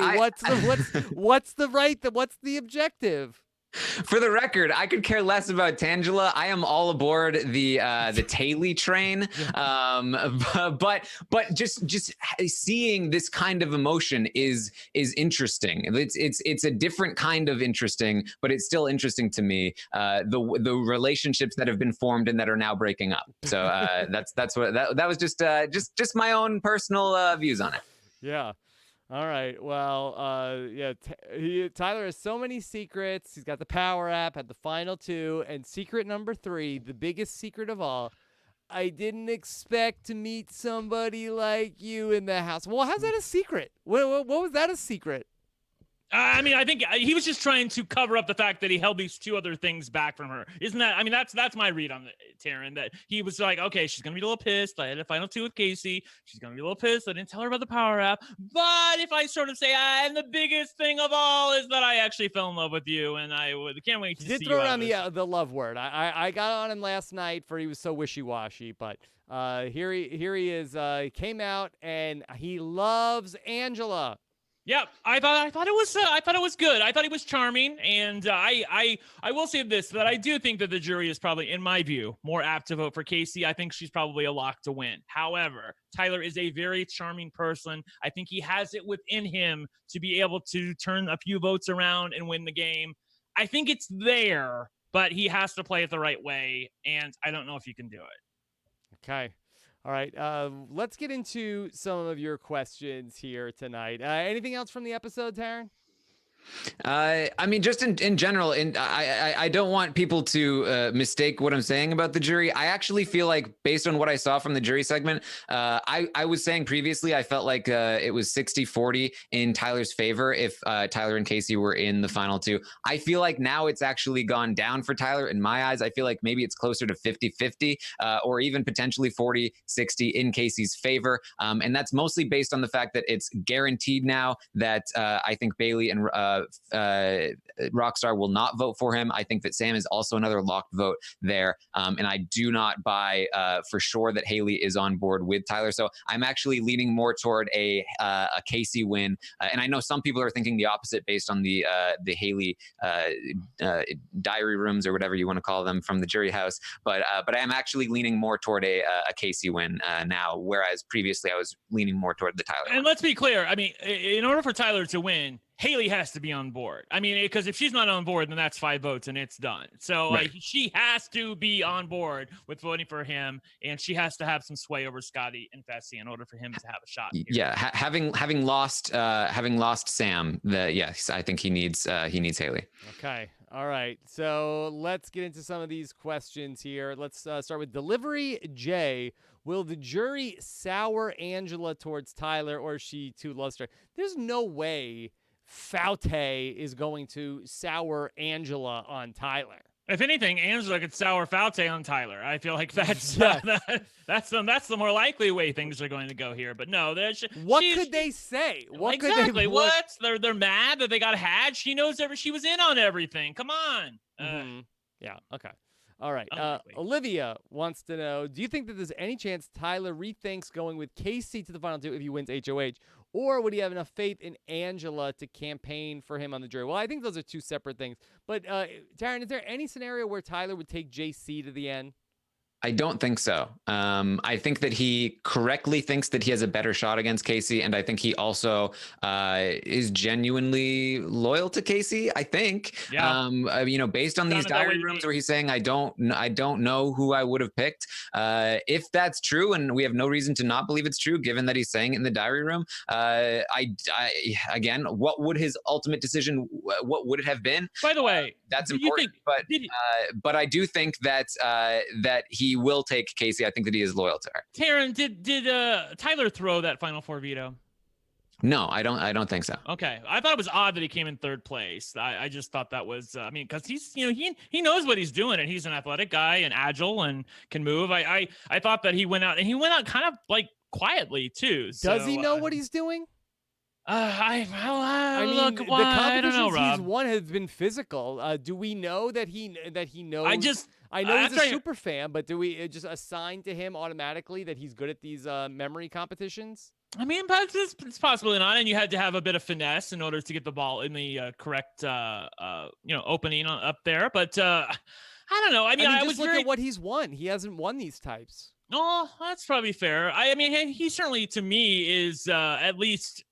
What's the objective? For the record, I could care less about Tangela. I am all aboard the Haleigh train. But just seeing this kind of emotion is interesting. It's a different kind of interesting, but it's still interesting to me. The relationships that have been formed and that are now breaking up. So that's what that was just my own personal views on it. Yeah. All right. Well, Tyler has so many secrets. He's got the power app, had the final two, and secret number 3, the biggest secret of all. I didn't expect to meet somebody like you in the house. Well, how's that a secret? What was that a secret? I mean, I think he was just trying to cover up the fact that he held these 2 other things back from her. Isn't that? I mean, that's my read on it, Taran. That he was like, okay, she's gonna be a little pissed. I had a final 2 with Kaycee. She's gonna be a little pissed. I didn't tell her about the power app. But if I sort of say, and the biggest thing of all is that I actually fell in love with you, and I can't wait to see you. Did throw around the love word. I got on him last night for he was so wishy-washy, but here he is. He came out and he loves Angela. Yep, I thought it was good. I thought he was charming, and I will say this, that I do think that the jury is probably, in my view, more apt to vote for Kaycee. I think she's probably a lock to win. However, Tyler is a very charming person. I think he has it within him to be able to turn a few votes around and win the game. I think it's there, but he has to play it the right way, and I don't know if he can do it. Okay. All right, let's get into some of your questions here tonight. Anything else from the episode, Taran? I mean, just in general, I don't want people to mistake what I'm saying about the jury. I actually feel like, based on what I saw from the jury segment, I was saying previously, I felt like it was 60-40 in Tyler's favor if Tyler and Kaycee were in the final 2. I feel like now it's actually gone down for Tyler in my eyes. I feel like maybe it's closer to 50-50 or even potentially 40-60 in Kaycee's favor. And that's mostly based on the fact that it's guaranteed now that I think Bayleigh and Rockstar will not vote for him. I think that Sam is also another locked vote there. And I do not buy for sure that Haleigh is on board with Tyler. So I'm actually leaning more toward a Kaycee win. And I know some people are thinking the opposite based on the Haleigh diary rooms or whatever you want to call them from the jury house. But I am actually leaning more toward a Kaycee win now, whereas previously I was leaning more toward the Tyler. And let's be clear. I mean, in order for Tyler to win, Haleigh has to be on board. I mean, because if she's not on board, then that's 5 votes and it's done. So right. She has to be on board with voting for him, and she has to have some sway over Scottie and Fessy in order for him to have a shot here. Yeah, having lost Sam, yes, I think he needs Haleigh. Okay. All right. So let's get into some of these questions here. Let's start with Delivery J. Will the jury sour Angela towards Tyler, or is she too luster? There's no way Faute is going to sour Angela on Tyler. If anything, Angela could sour Faute on Tyler. I feel like that's that's the more likely way things are going to go here. But no, what could they say? What exactly? Could they, They're mad that they got had. She knows she was in on everything. Come on. Yeah. Okay. All right. Olivia wants to know, do you think that there's any chance Tyler rethinks going with Kaycee to the final 2 if he wins HOH? Or would he have enough faith in Angela to campaign for him on the jury? Well, I think those are 2 separate things. But, Taran, is there any scenario where Tyler would take JC to the end? I don't think so. I think that he correctly thinks that he has a better shot against Kaycee, and I think he also is genuinely loyal to Kaycee. I think, Yeah. based on these Sounded that way diary to rooms me. where he's saying I don't know who I would have picked. If that's true, and we have no reason to not believe it's true, given that he's saying it in the diary room, again, what would his ultimate decision? What would it have been? By the way, That's do you important, think but I do think that that he will take Kaycee. I think that he is loyal to her. Taran, did Tyler throw that Final Four veto? No, I don't think so. Okay, I thought it was odd that he came in third place. I just thought that was, because he's, he knows what he's doing, and he's an athletic guy and agile and can move. I thought that he went out kind of like quietly too. Does he know what he's doing? I mean, look, the competitions I don't know, Rob. he's won has been physical. Do we know that he knows? I know he's a super fan, but do we just assign to him automatically that he's good at these memory competitions? I mean, but it's possibly not, and you had to have a bit of finesse in order to get the ball in the correct, opening up there. But I don't know. I mean, I just look at what he's won. He hasn't won these types. Oh, that's probably fair. I mean, he certainly, to me, is at least,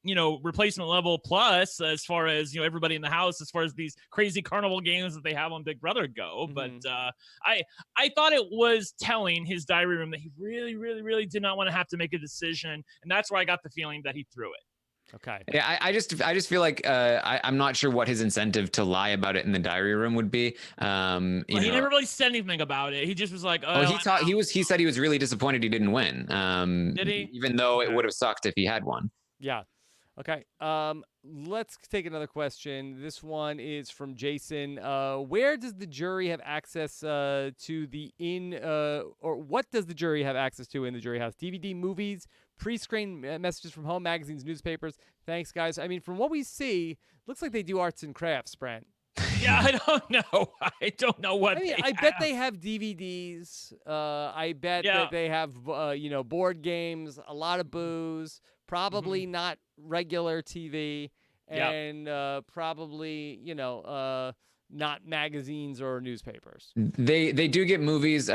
replacement level plus as far as, everybody in the house, as far as these crazy carnival games that they have on Big Brother go. Mm-hmm. But I thought it was telling, his diary room, that he really, really, really did not want to have to make a decision. And that's where I got the feeling that he threw it. Okay. Yeah, I just feel like I'm not sure what his incentive to lie about it in the diary room would be. He never really said anything about it. He just was like, "Oh." He said he was really disappointed he didn't win. Did he? Even though it would have sucked if he had won. Yeah. Okay. Let's take another question. This one is from Jason. Where does the jury have access to or what does the jury have access to in the jury house? DVD, movies, pre-screen messages from home, magazines, newspapers. Thanks, guys. I mean, from what we see, looks like they do arts and crafts, Brent. Yeah, I don't know. I don't know what. I bet they have DVDs. I bet that they have, board games, a lot of booze, probably not regular TV, and probably, not magazines or newspapers. They do get movies.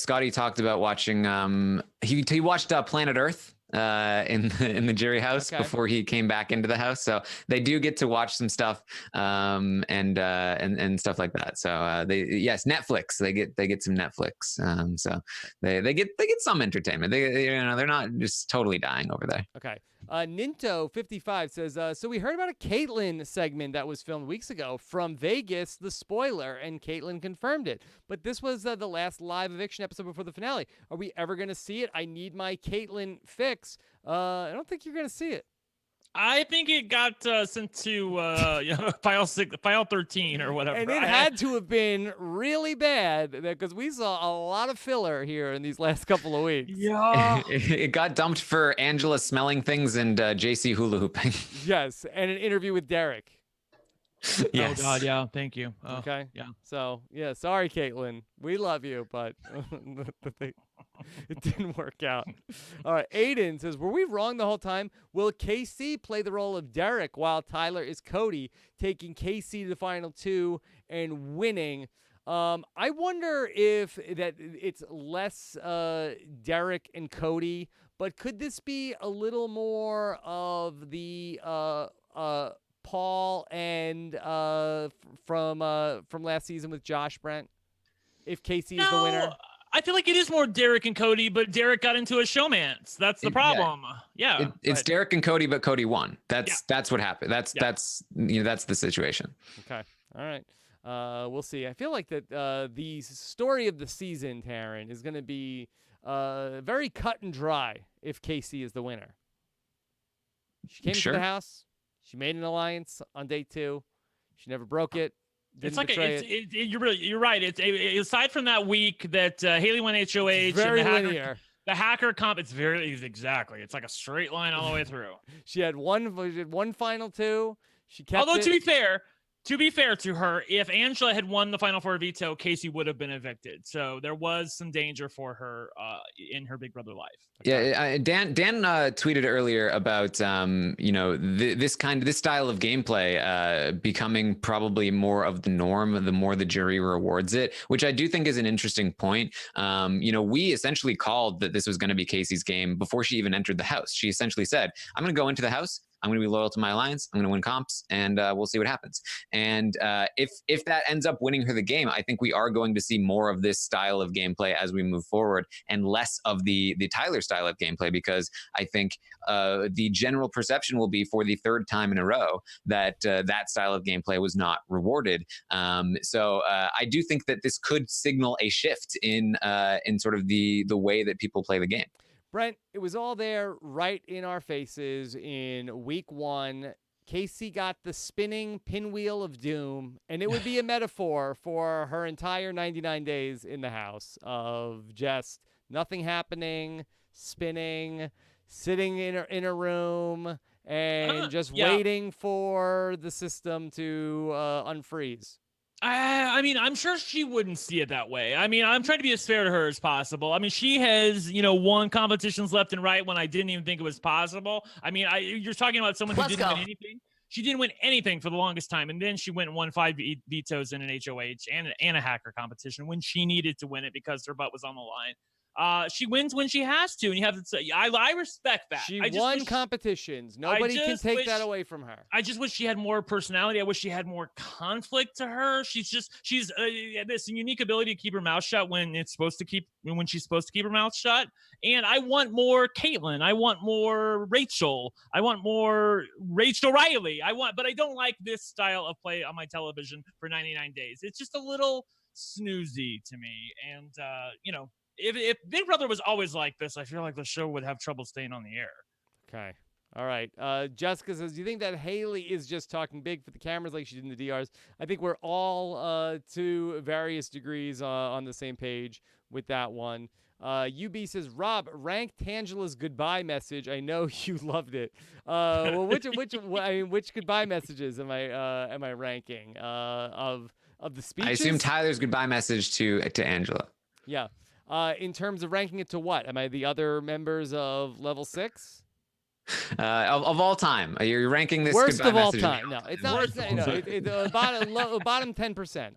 Scottie talked about watching. He watched Planet Earth in the jury house before he came back into the house. So they do get to watch some stuff and stuff like that. So Netflix. They get some Netflix. So they get some entertainment. They're not just totally dying over there. Okay. Ninto55 says, so we heard about a Kaitlyn segment that was filmed weeks ago from Vegas, the spoiler, and Kaitlyn confirmed it. But this was the last live eviction episode before the finale. Are we ever going to see it? I need my Kaitlyn fix. I don't think you're going to see it. I think it got sent to file 13 or whatever. And it had to have been really bad because we saw a lot of filler here in these last couple of weeks. Yeah. It got dumped for Angela smelling things and JC hula hooping. Yes, and an interview with Derek. Yes. Oh, God, yeah. Thank you. Okay. Yeah. So, sorry, Kaitlyn. We love you, but it didn't work out. All right. Aiden says, were we wrong the whole time? Will Kaycee play the role of Derek while Tyler is Cody, taking Kaycee to the final two and winning? I wonder if that it's less Derek and Cody, but could this be a little more of the Paul and from last season with Josh, Brent? If Kaycee is the winner? I feel like it is more Derek and Cody, but Derek got into a showmance. That's the problem. Yeah. It's Derek and Cody, but Cody won. That's what happened. That's the situation. Okay. All right. We'll see. I feel like that the story of the season, Taran, is going to be very cut and dry if Kaycee is the winner. She came to the house. She made an alliance on day 2. She never broke it. It's like you're right. It's aside from that week that Haleigh won HOH. It's very linear. The hacker comp. It's exactly. It's like a straight line all the way through. She had one final 2. She kept. Although to be fair, To be fair to her, if Angela had won the Final Four veto, Kaycee would have been evicted. So there was some danger for her in her Big Brother life. Yeah, Dan tweeted earlier about this style of gameplay becoming probably more of the norm the more the jury rewards it, which I do think is an interesting point. We essentially called that this was going to be Kaycee's game before she even entered the house. She essentially said, "I'm going to go into the house. I'm going to be loyal to my alliance. I'm going to win comps, and we'll see what happens." And if that ends up winning her the game, I think we are going to see more of this style of gameplay as we move forward, and less of the Tyler style of gameplay, because I think the general perception will be for the third time in a row that that style of gameplay was not rewarded. So I do think that this could signal a shift in sort of the way that people play the game. Brent, it was all there right in our faces in week 1. Kaycee got the spinning pinwheel of doom, and it would be a metaphor for her entire 99 days in the house of just nothing happening, spinning, sitting in a room, and just waiting for the system to unfreeze. I mean, I'm sure she wouldn't see it that way. I mean, I'm trying to be as fair to her as possible. I mean, she has, won competitions left and right when I didn't even think it was possible. I mean, you're talking about someone who didn't win anything. She didn't win anything for the longest time, and then she went and won 5 vetoes in an HOH and a hacker competition when she needed to win it because her butt was on the line. She wins when she has to, and you have to say, I respect that. She won competitions. Nobody can take that away from her. I just wish she had more personality. I wish she had more conflict to her. She's this unique ability to keep her mouth shut when she's supposed to keep her mouth shut. And I want more Kaitlyn. I want more Rachel. I want more Rachel Riley. But I don't like this style of play on my television for 99 days. It's just a little snoozy to me. And if Big Brother was always like this, I feel like the show would have trouble staying on the air. Okay. All right. Jessica says, do you think that Haleigh is just talking big for the cameras like she did in the DRs? I think we're all to various degrees on the same page with that one. UB says, Rob, rank Tangela's goodbye message. I know you loved it. Well, which goodbye messages am I ranking of the speeches? I assume Tyler's goodbye message to Angela. Yeah. In terms of ranking it to what? Am I the other members of level 6? Of all time, you're ranking this worst of all message time. No, it's not. Bottom 10%.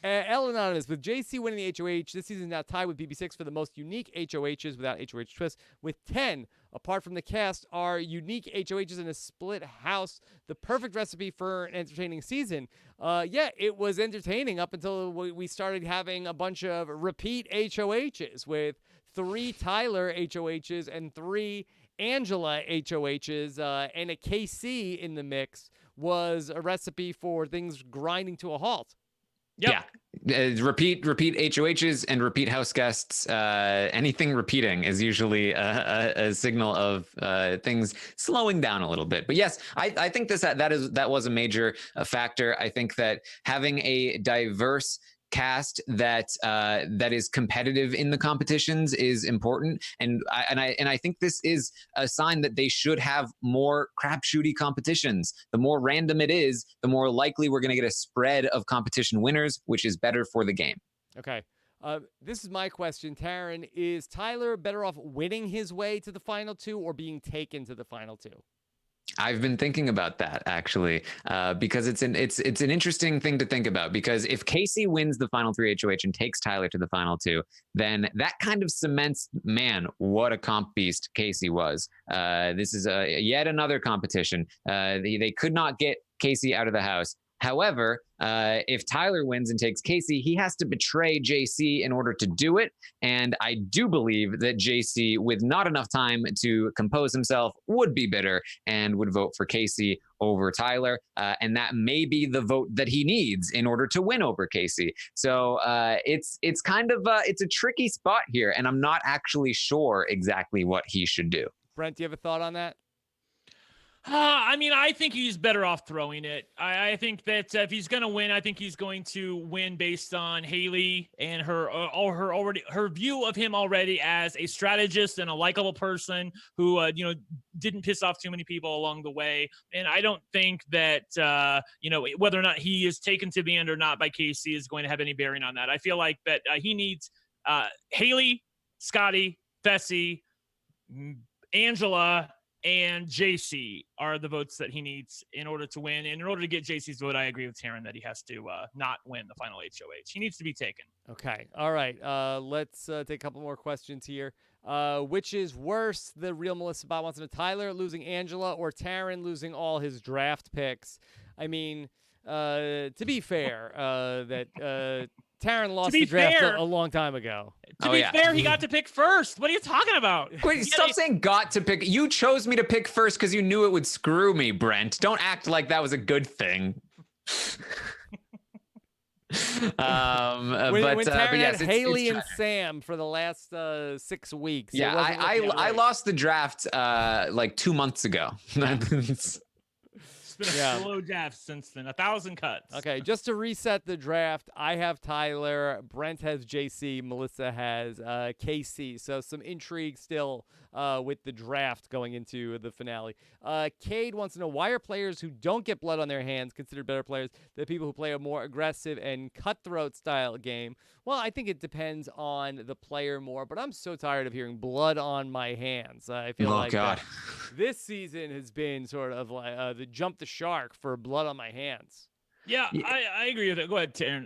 Anonymous, with JC winning the HOH, this season is now tied with BB6 for the most unique HOHs without HOH twists, with 10. Apart from the cast, are unique HOHs in a split house the perfect recipe for an entertaining season? Yeah, it was entertaining up until we started having a bunch of repeat HOHs with 3 Tyler HOHs and 3 Angela HOHs, and a Kaycee in the mix was a recipe for things grinding to a halt. Yep. Yeah. Repeat HOHs and repeat house guests. Anything repeating is usually a signal of things slowing down a little bit. But yes, I think that was a major factor. I think that having a diverse cast that is competitive in the competitions is important, and I think this is a sign that they should have more crapshooty competitions. The more random it is, the more likely we're going to get a spread of competition winners, which is better for the game. Okay. This is my question, Taran. Is Tyler better off winning his way to the final 2 or being taken to the final 2? I've been thinking about that actually, because it's an interesting thing to think about, because if Kaycee wins the final 3 HOH and takes Tyler to the final 2, then that kind of cements, man, what a comp beast Kaycee was. This is yet another competition. They could not get Kaycee out of the house. However, if Tyler wins and takes Kaycee, he has to betray JC in order to do it. And I do believe that JC, with not enough time to compose himself, would be bitter and would vote for Kaycee over Tyler. And that may be the vote that he needs in order to win over Kaycee. So it's kind of it's a tricky spot here, and I'm not actually sure exactly what he should do. Brent, do you have a thought on that? I mean, I think he's better off throwing it. I think that if he's going to win, I think he's going to win based on Haleigh and her view of him already as a strategist and a likable person who didn't piss off too many people along the way. And I don't think that whether or not he is taken to the end or not by Kaycee is going to have any bearing on that. I feel like that he needs Haleigh, Scottie, Fessy, Angela, and JC are the votes that he needs in order to win. And in order to get JC's vote, I agree with Taran that he has to not win the final HOH. He needs to be taken. Okay. All right. Let's take a couple more questions here. Which is worse, the real Melissa Bot wants to know, Tyler losing Angela or Taran losing all his draft picks? I mean, to be fair, that Taran lost the draft a long time ago. To be fair, he got to pick first. What are you talking about? Wait, stop saying got to pick. You chose me to pick first because you knew it would screw me, Brent. Don't act like that was a good thing. When Taran yes, had Haleigh and Sam for the last 6 weeks. Yeah, I lost the draft like 2 months ago. It's been a slow draft since then. 1,000 cuts. Okay, just to reset the draft, I have Tyler, Brent has JC, Melissa has Kaycee. So some intrigue still with the draft going into the finale. Cade wants to know, why are players who don't get blood on their hands considered better players than people who play a more aggressive and cutthroat style game? Well, I think it depends on the player more, but I'm so tired of hearing blood on my hands. I feel like this season has been sort of like the jump the shark for blood on my hands. Yeah, I agree with it. Go ahead, Taran.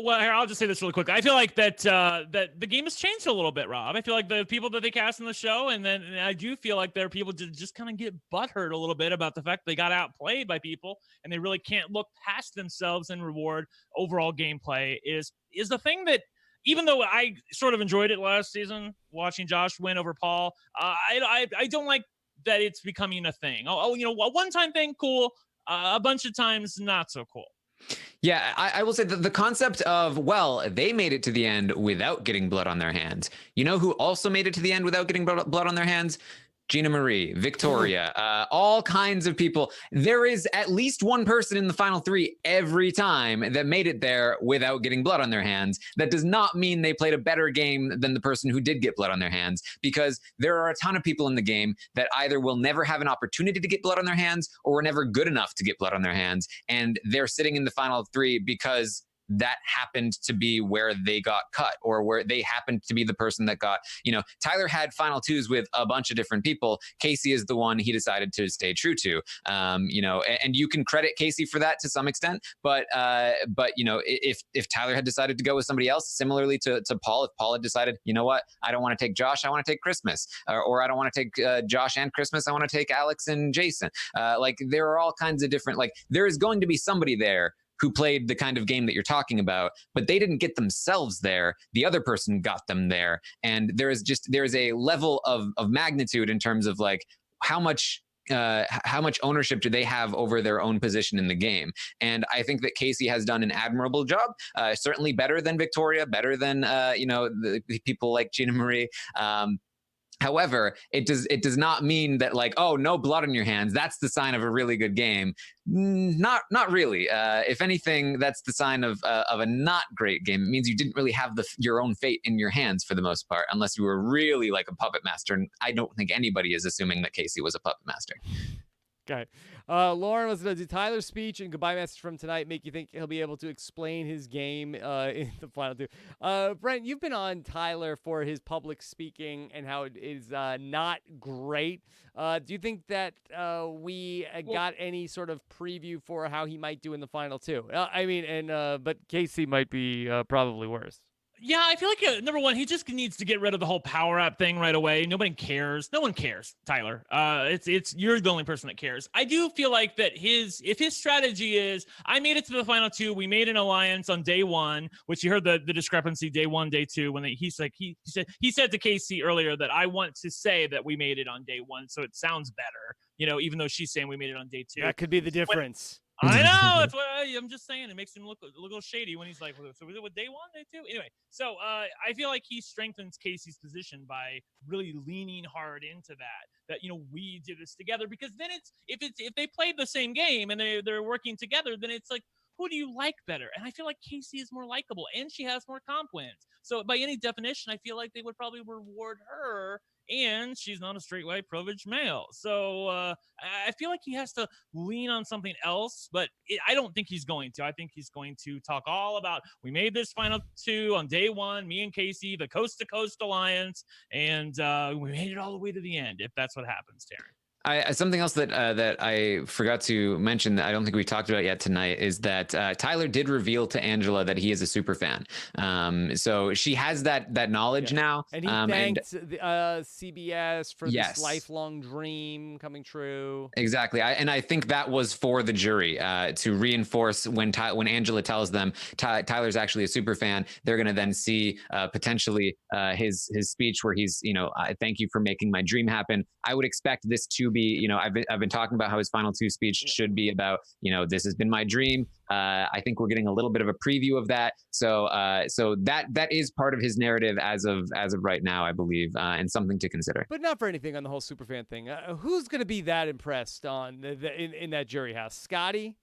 Well, here, I'll just say this really quick. I feel like that the game has changed a little bit, Rob. I feel like the people that they cast in the show, and I do feel like there are people that just kind of get butthurt a little bit about the fact they got outplayed by people, and they really can't look past themselves and reward overall gameplay. Is the thing that, even though I sort of enjoyed it last season, watching Josh win over Paul, I don't like that it's becoming a thing. A one-time thing, cool. A bunch of times, not so cool. Yeah, I will say that the concept of, well, they made it to the end without getting blood on their hands. You know who also made it to the end without getting blood on their hands? Gina Marie, Victoria, all kinds of people. There is at least one person in the final three every time that made it there without getting blood on their hands. That does not mean they played a better game than the person who did get blood on their hands, because there are a ton of people in the game that either will never have an opportunity to get blood on their hands or were never good enough to get blood on their hands. And they're sitting in the final three because that happened to be where they got cut, or where they happened to be the person that got, Tyler had final twos with a bunch of different people. Kaycee is the one he decided to stay true to, and you can credit Kaycee for that to some extent. But if Tyler had decided to go with somebody else, similarly to Paul, if Paul had decided, you know what, I don't want to take Josh, I want to take Christmas, or I don't want to take Josh and Christmas, I want to take Alex and Jason. There are all kinds of different, there is going to be somebody there who played the kind of game that you're talking about, but they didn't get themselves there. The other person got them there. And there is a level of magnitude in terms of how much ownership do they have over their own position in the game. And I think that Kaycee has done an admirable job, certainly better than Victoria, better than, the people like Gina Marie. However, it does not mean that no blood on your hands, that's the sign of a really good game. Not really. If anything, that's the sign of a not great game. It means you didn't really have your own fate in your hands for the most part, unless you were really like a puppet master. And I don't think anybody is assuming that Kaycee was a puppet master. Okay. Lauren was going to do Tyler's speech and goodbye message from tonight make you think he'll be able to explain his game in the final two. Brent, you've been on Tyler for his public speaking and how it is not great. Do you think that we got any sort of preview for how he might do in the final two? But Kaycee might be probably worse. Yeah, I feel like number one, he just needs to get rid of the whole power up thing right away. Nobody cares. No one cares, Tyler. It's you're the only person that cares. I do feel like that if his strategy is, I made it to the final two, we made an alliance on day one, which you heard the discrepancy day one, day two, when he said to Kaycee earlier that I want to say that we made it on day one, so it sounds better. Even though she's saying we made it on day two. That could be the difference. I know. That's what I'm just saying. It makes him look a little shady when he's like, so was it with day one, day two? Anyway, so I feel like he strengthens Kaycee's position by really leaning hard into that we did this together, because then if they played the same game and they're working together, then it's like, who do you like better? And I feel like Kaycee is more likable and she has more comp wins. So by any definition, I feel like they would probably reward her, and she's not a straight white privileged male. So I feel like he has to lean on something else, but I don't think he's going to. I think he's going to talk all about, we made this final two on day one, me and Kaycee, the coast to coast alliance, and we made it all the way to the end, if that's what happens, Taran. Something else that I forgot to mention that I don't think we talked about yet tonight is that Tyler did reveal to Angela that he is a super fan. So she has that knowledge now. And he thanked CBS for this lifelong dream coming true. Exactly. I think that was for the jury to reinforce when Angela tells them Tyler's actually a super fan. They're going to then see potentially his speech where he's, thank you for making my dream happen. I would expect this to be, I've been talking about how his final two speech should be about, this has been my dream. I think we're getting a little bit of a preview of that. So that is part of his narrative as of right now, I believe, and something to consider. But not for anything on the whole superfan thing. Who's going to be that impressed on in that jury house? Scottie?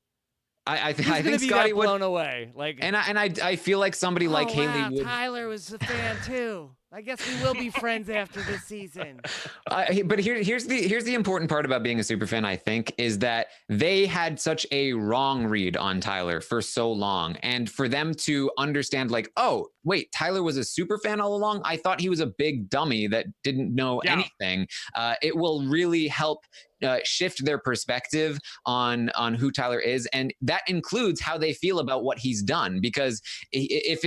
I think Scottie would blown away. And I feel like somebody like Haleigh would. Tyler was a fan too. I guess we will be friends after this season. But here's the important part about being a super fan, I think, is that they had such a wrong read on Tyler for so long. And for them to understand, like, oh, wait, Tyler was a super fan all along? I thought he was a big dummy that didn't know anything. It will really help shift their perspective on who Tyler is. And that includes how they feel about what he's done. Because if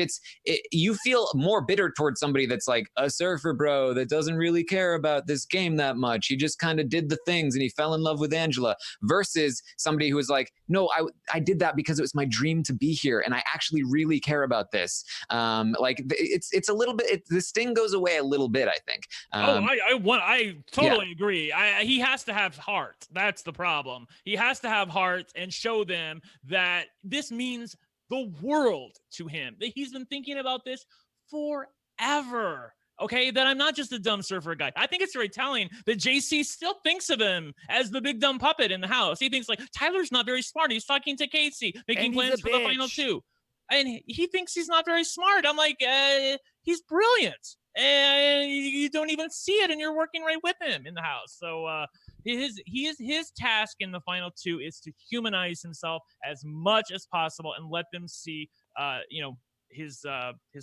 you feel more bitter towards somebody that's like a surfer bro that doesn't really care about this game that much. He just kind of did the things and he fell in love with Angela, versus somebody who was like, no, I did that because it was my dream to be here. And I actually really care about this. It's a little bit, the sting goes away a little bit, I think. I totally agree. He has to have heart. That's the problem. He has to have heart and show them that this means the world to him, that he's been thinking about this forever. Okay, that I'm not just a dumb surfer guy. I think it's very telling that JC still thinks of him as the big dumb puppet in the house. He thinks like, Tyler's not very smart. He's talking to Kaycee, making plans for the final two. And he thinks he's not very smart. I'm like, he's brilliant. And you don't even see it, and you're working right with him in the house. So his task in the final two is to humanize himself as much as possible and let them see his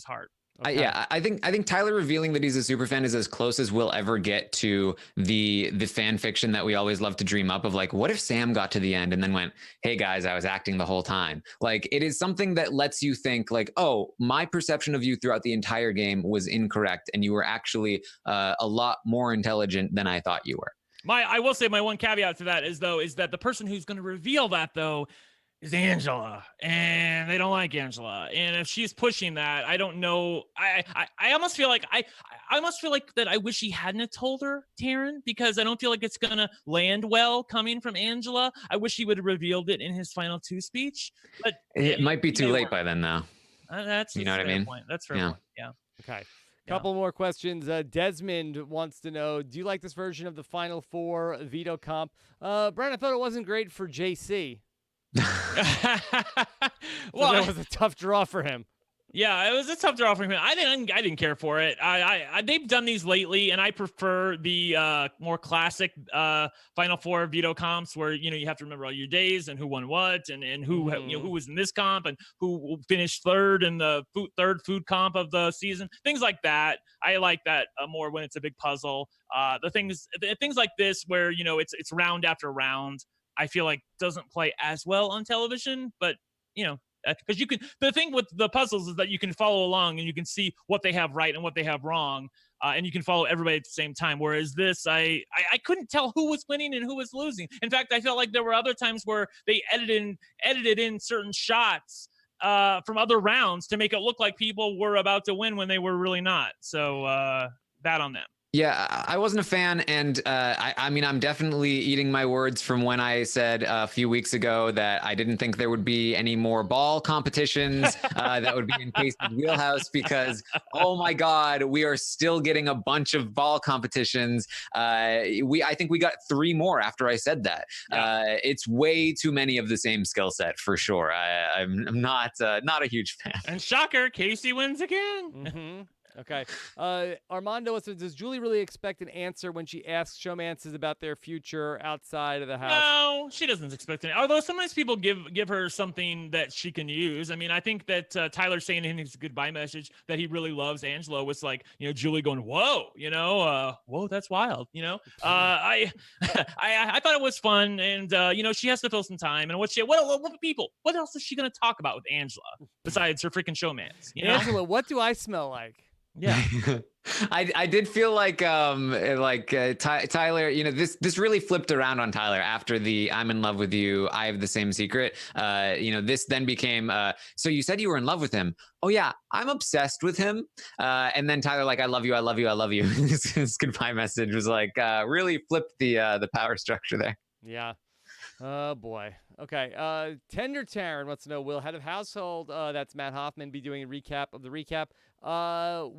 heart. Okay. I think Tyler revealing that he's a super fan is as close as we'll ever get to the fan fiction that we always love to dream up of, like, what if Sam got to the end and then went, hey guys, I was acting the whole time. Like, it is something that lets you think like, oh, my perception of you throughout the entire game was incorrect, and you were actually a lot more intelligent than I thought you were. I will say my one caveat to that is that the person who's going to reveal that though is Angela, and they don't like Angela. And if she's pushing that, I don't know. I almost feel like I almost feel like that I wish he hadn't have told her, Taran, because I don't feel like it's gonna land well coming from Angela. I wish he would have revealed it in his final two speech, but it might be too late by then, though. That's what I mean. Point. That's fair point. Yeah. Okay. Couple more questions. Desmond wants to know, do you like this version of the Final Four veto comp? Brent, I thought it wasn't great for JC. Well, that was a tough draw for him. Yeah, it was a tough draw for him. I didn't care for it. They've done these lately, and I prefer the more classic Final Four veto comps where you have to remember all your days and who won what and who who was in this comp and who finished third in the third food comp of the season. Things like that. I like that more when it's a big puzzle. The things like this where it's round after round, I feel like doesn't play as well on television, but because the thing with the puzzles is that you can follow along and you can see what they have right and what they have wrong, and you can follow everybody at the same time. Whereas this, I couldn't tell who was winning and who was losing. In fact, I felt like there were other times where they edited in certain shots from other rounds to make it look like people were about to win when they were really not. So that on them. Yeah, I wasn't a fan, and I mean, I'm definitely eating my words from when I said a few weeks ago that I didn't think there would be any more ball competitions that would be in Kaycee's wheelhouse, because, oh my God, we are still getting a bunch of ball competitions. I think we got 3 more after I said that. Yeah. It's way too many of the same skill set, for sure. I'm not a huge fan. And shocker, Kaycee wins again. Mm-hmm. Okay. Armando says, does Julie really expect an answer when she asks showmances about their future outside of the house? No, she doesn't expect it. Although sometimes people give her something that she can use. I mean, I think that Tyler saying in his goodbye message that he really loves Angela was like, Julie going, whoa, whoa, that's wild. I thought it was fun, and she has to fill some time. And what else is she going to talk about with Angela besides her freaking showmans? Angela, what do I smell like? Yeah. I did feel like Tyler, this really flipped around on Tyler after the I'm in love with you, I have the same secret. This then became so you said you were in love with him. Oh yeah, I'm obsessed with him. And then Tyler, like, I love you, I love you, I love you. His goodbye message was like really flipped the power structure there. Yeah. Oh boy. Okay. Tender Taran wants to know, will head of household, that's Matt Hoffman, be doing a recap of the recap?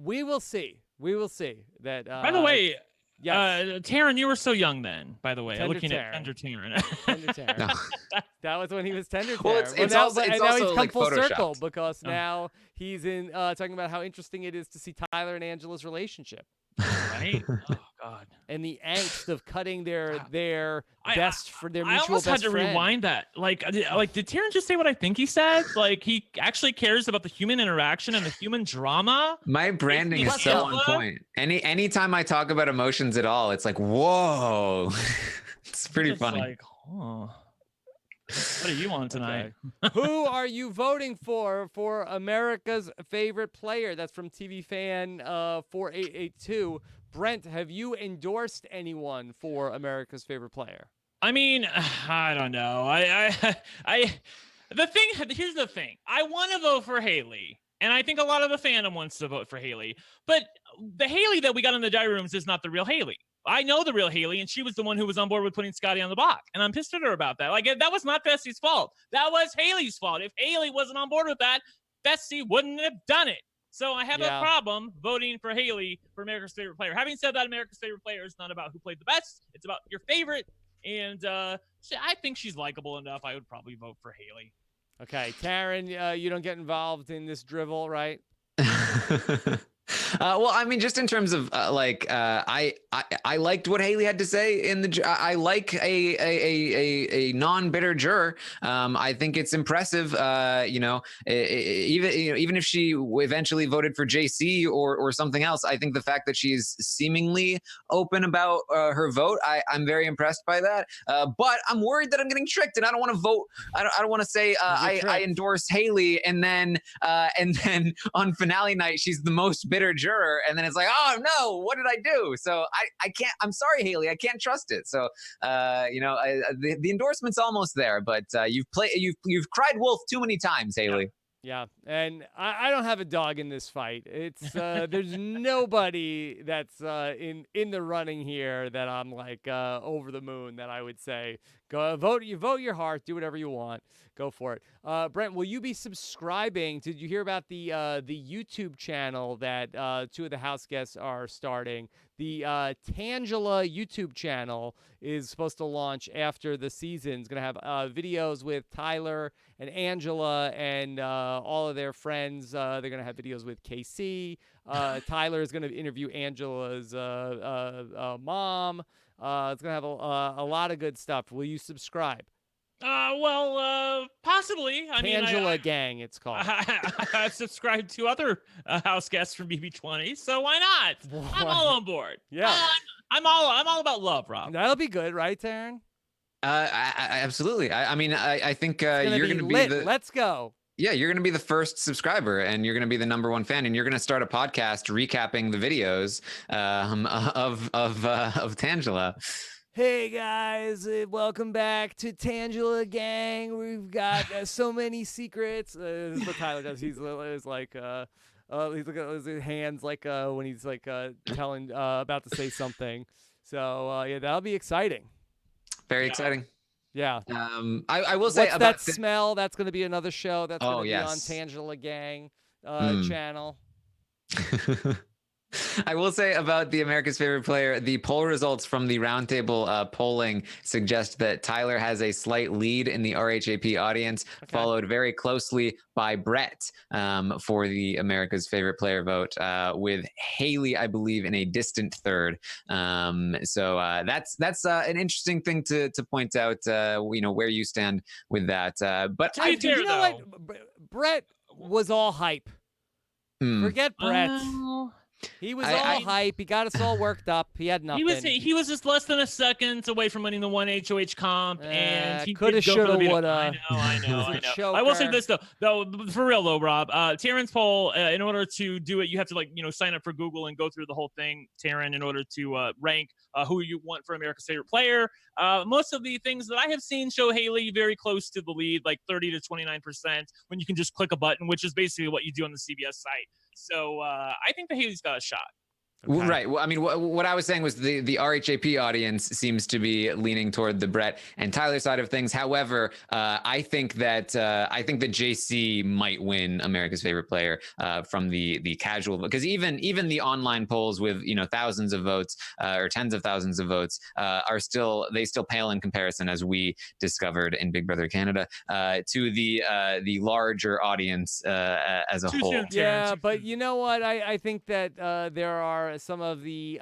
We will see. We will see. That. By the way, yes. Taran, you were so young then. By the way, Tender looking Taran. at Tender Taran. Tender Taran. No. That was when he was Tender Taran. Well, it's also now he's come like full photoshopped. circle, because now he's in talking about how interesting it is to see Tyler and Angela's relationship. Right? Oh God! And the angst of cutting their best for their mutual I almost best had to friend. rewind that. Like, did Taran just say what I think he said? Like, he actually cares about the human interaction and the human drama. My branding is so on point. Anytime I talk about emotions at all, it's like, whoa. It's pretty funny. Like, oh. What are you on tonight? Okay. Who are you voting for America's favorite player? That's from TV Fan 4882. Brent, have you endorsed anyone for America's favorite player? I mean, I don't know. Here's the thing. I want to vote for Haleigh, and I think a lot of the fandom wants to vote for Haleigh, but the Haleigh that we got in the diary rooms is not the real Haleigh. I know the real Haleigh, and she was the one who was on board with putting Scottie on the block, and I'm pissed at her about that. Like, that was not Fessie's fault. That was Haleigh's fault. If Haleigh wasn't on board with that, Fessie wouldn't have done it. So I have a problem voting for Haleigh for America's favorite player. Having said that, America's favorite player is not about who played the best. It's about your favorite, and I think she's likable enough. I would probably vote for Haleigh. Okay, Taran, you don't get involved in this drivel, right? Well, I mean, just in terms of I liked what Haleigh had to say in the. I like a non-bitter juror. I think it's impressive. Even if she eventually voted for JC or something else, I think the fact that she's seemingly open about her vote, I'm very impressed by that. But I'm worried that I'm getting tricked, and I don't want to vote. I don't want to say I endorse Haleigh, and then on finale night she's the most bitter juror, and then it's like, oh no, what did I do? So I can't. I'm sorry, Haleigh, I can't trust it. So the endorsement's almost there, but you've cried wolf too many times, Haleigh. Yeah, and I don't have a dog in this fight. It's there's nobody that's in the running here that I'm like over the moon that I would say go vote. You vote your heart, do whatever you want, go for it. Brent, will you be subscribing? Did you hear about the YouTube channel that 2 of the house guests are starting? The Tangela YouTube channel is supposed to launch after the season. It's going to have videos with Tyler and Angela and all of their friends. They're going to have videos with Kaycee. Tyler is going to interview Angela's mom. It's going to have a lot of good stuff. Will you subscribe? Possibly. Tangela Gang, it's called. I've subscribed to other house guests from BB20, so why not? I'm all on board. Yeah, I'm all about love, Rob. That'll be good, right, Taran? Absolutely. I think you're going to be the. Let's go. Yeah, you're going to be the first subscriber, and you're going to be the #1 fan, and you're going to start a podcast recapping the videos of Tangela. Hey guys, welcome back to Tangela Gang. We've got so many secrets. This is what Tyler does. He's like, He's looking at his hands like when he's like telling about to say something. So yeah, that'll be exciting. Very exciting. Yeah. I will say What's about that smell? That's going to be another show. That's going to be on yes. Tangela Gang channel. I will say about the America's Favorite Player, the poll results from the roundtable polling suggest that Tyler has a slight lead in the RHAP audience, followed very closely by Brett for the America's Favorite Player vote, with Haleigh, I believe, in a distant third. So that's an interesting thing to point out, where you stand with that. But you know what? Brett was all hype. Forget Brett. He was all hype. He got us all worked up. He had nothing. He was just less than a second away from winning the one HOH comp, and he coulda, shoulda, woulda. I know. I will say this though, for real though, Rob. Taran's poll, in order to do it, you have to sign up for Google and go through the whole thing, Taran, in order to rank who you want for America's Favorite Player. Most of the things that I have seen show Haleigh very close to the lead, like 30 to 29%, when you can just click a button, which is basically what you do on the CBS site. So I think that Haleigh's got a shot. Okay. Right. Well, I mean, what I was saying was the RHAP audience seems to be leaning toward the Brett and Tyler side of things. However, I think that JC might win America's Favorite Player from the casual, because even the online polls with thousands of votes or tens of thousands of votes still pale in comparison, as we discovered in Big Brother Canada, to the larger audience as a whole. Yeah, but you know what? I think that there are some of the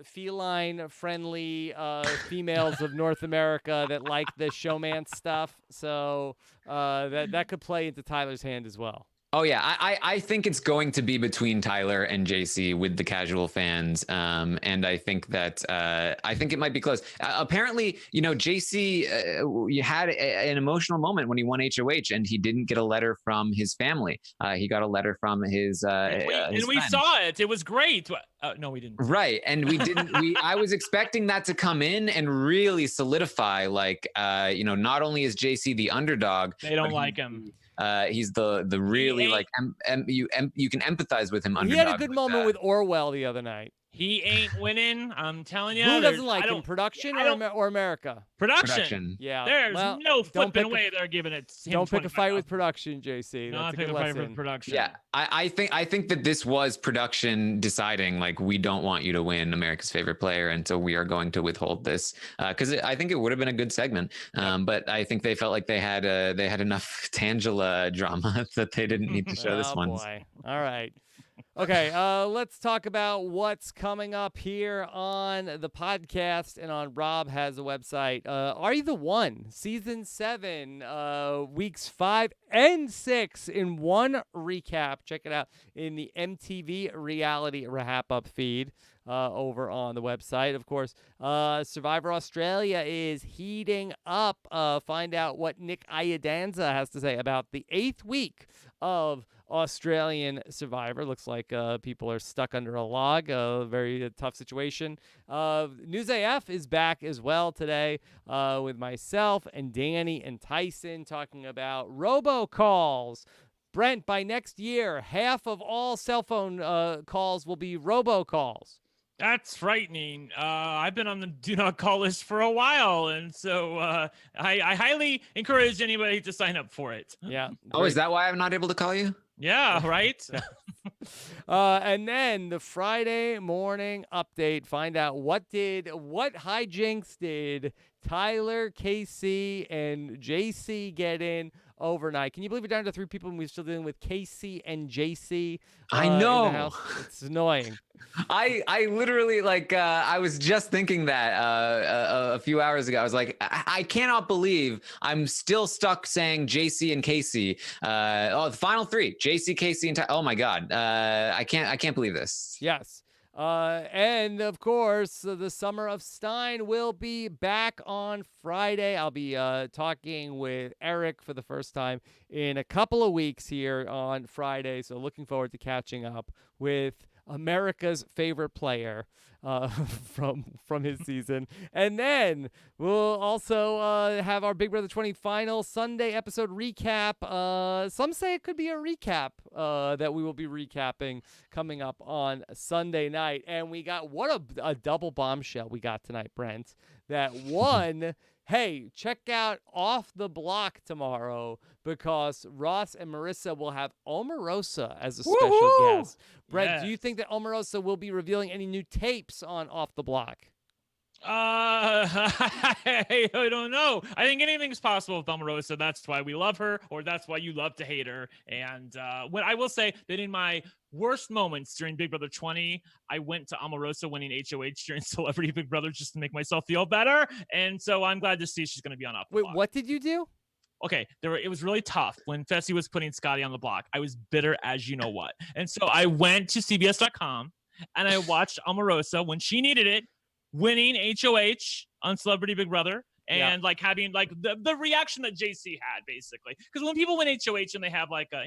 feline-friendly females of North America that like the showman stuff, so that could play into Tyler's hand as well. Oh yeah, I think it's going to be between Tyler and JC with the casual fans, and I think that it might be close. Apparently, JC you had an emotional moment when he won HOH, and he didn't get a letter from his family. He got a letter from his we saw it. It was great. No, we didn't. Right, and we didn't. I was expecting that to come in and really solidify, not only is JC the underdog, they don't like him. He's the really you can empathize with him. He had a good moment with Orwell the other night. He ain't winning. I'm telling you. Who doesn't like him? Production or America? Production. Yeah. There's no flipping way they're giving it. Don't pick a fight with production, JC. Not pick a fight with production. Yeah, I think that this was production deciding, we don't want you to win America's Favorite Player, and so we are going to withhold this, because I think it would have been a good segment. But I think they felt like they had enough Tangela drama that they didn't need to show this one. Oh boy. All right. Okay, let's talk about what's coming up here on the podcast and on Rob Has a Website. Are You the One? Season 7, weeks 5 and 6 in one recap. Check it out in the MTV Reality Wrap-Up feed over on the website. Of course, Survivor Australia is heating up. Find out what Nick Iadanza has to say about the 8th week of Australian Survivor. Looks like people are stuck under a log. A very tough situation. News AF is back as well today with myself and Danny and Tyson talking about robocalls. Brent, by next year, half of all cell phone calls will be robocalls. That's frightening. I've been on the do not call list for a while, and so I highly encourage anybody to sign up for it. Yeah. Oh, is that why I'm not able to call you? Yeah, right? And then the Friday morning update. Find out what hijinks did Tyler, Kaycee, and JC get in overnight. Can you believe we're down to 3 people and we're still dealing with Kaycee and JC? I know. It's annoying. I literally I was just thinking that a few hours ago. I was like, I cannot believe I'm still stuck saying JC and Kaycee. The final 3, JC, Kaycee, and oh my God, I can't believe this. Yes. And of course, the Summer of Stein will be back on Friday. I'll be talking with Eric for the first time in a couple of weeks here on Friday. So looking forward to catching up with America's favorite player from his season. And then we'll also have our Big Brother 20 final Sunday episode recap. Some say it could be a recap that we will be recapping coming up on Sunday night. And we got what a double bombshell we got tonight, Brent. That one, hey, check out Off the Block tomorrow because Ross and Marissa will have Omarosa as a special guest. Brent, do you think that Omarosa will be revealing any new tapes on Off the Block? I don't know. I think anything's possible with Omarosa. That's why we love her, or that's why you love to hate her. And what I will say that in my worst moments during Big Brother 20, I went to Omarosa winning HOH during Celebrity Big Brother just to make myself feel better. And so I'm glad to see she's going to be on Off the Block. Wait, what did you do? Okay, it was really tough when Fessy was putting Scottie on the block. I was bitter as you know what. And so I went to CBS.com and I watched Omarosa when she needed it, winning HOH on Celebrity Big Brother. And like having like the reaction that JC had basically, because when people win HOH and they have like a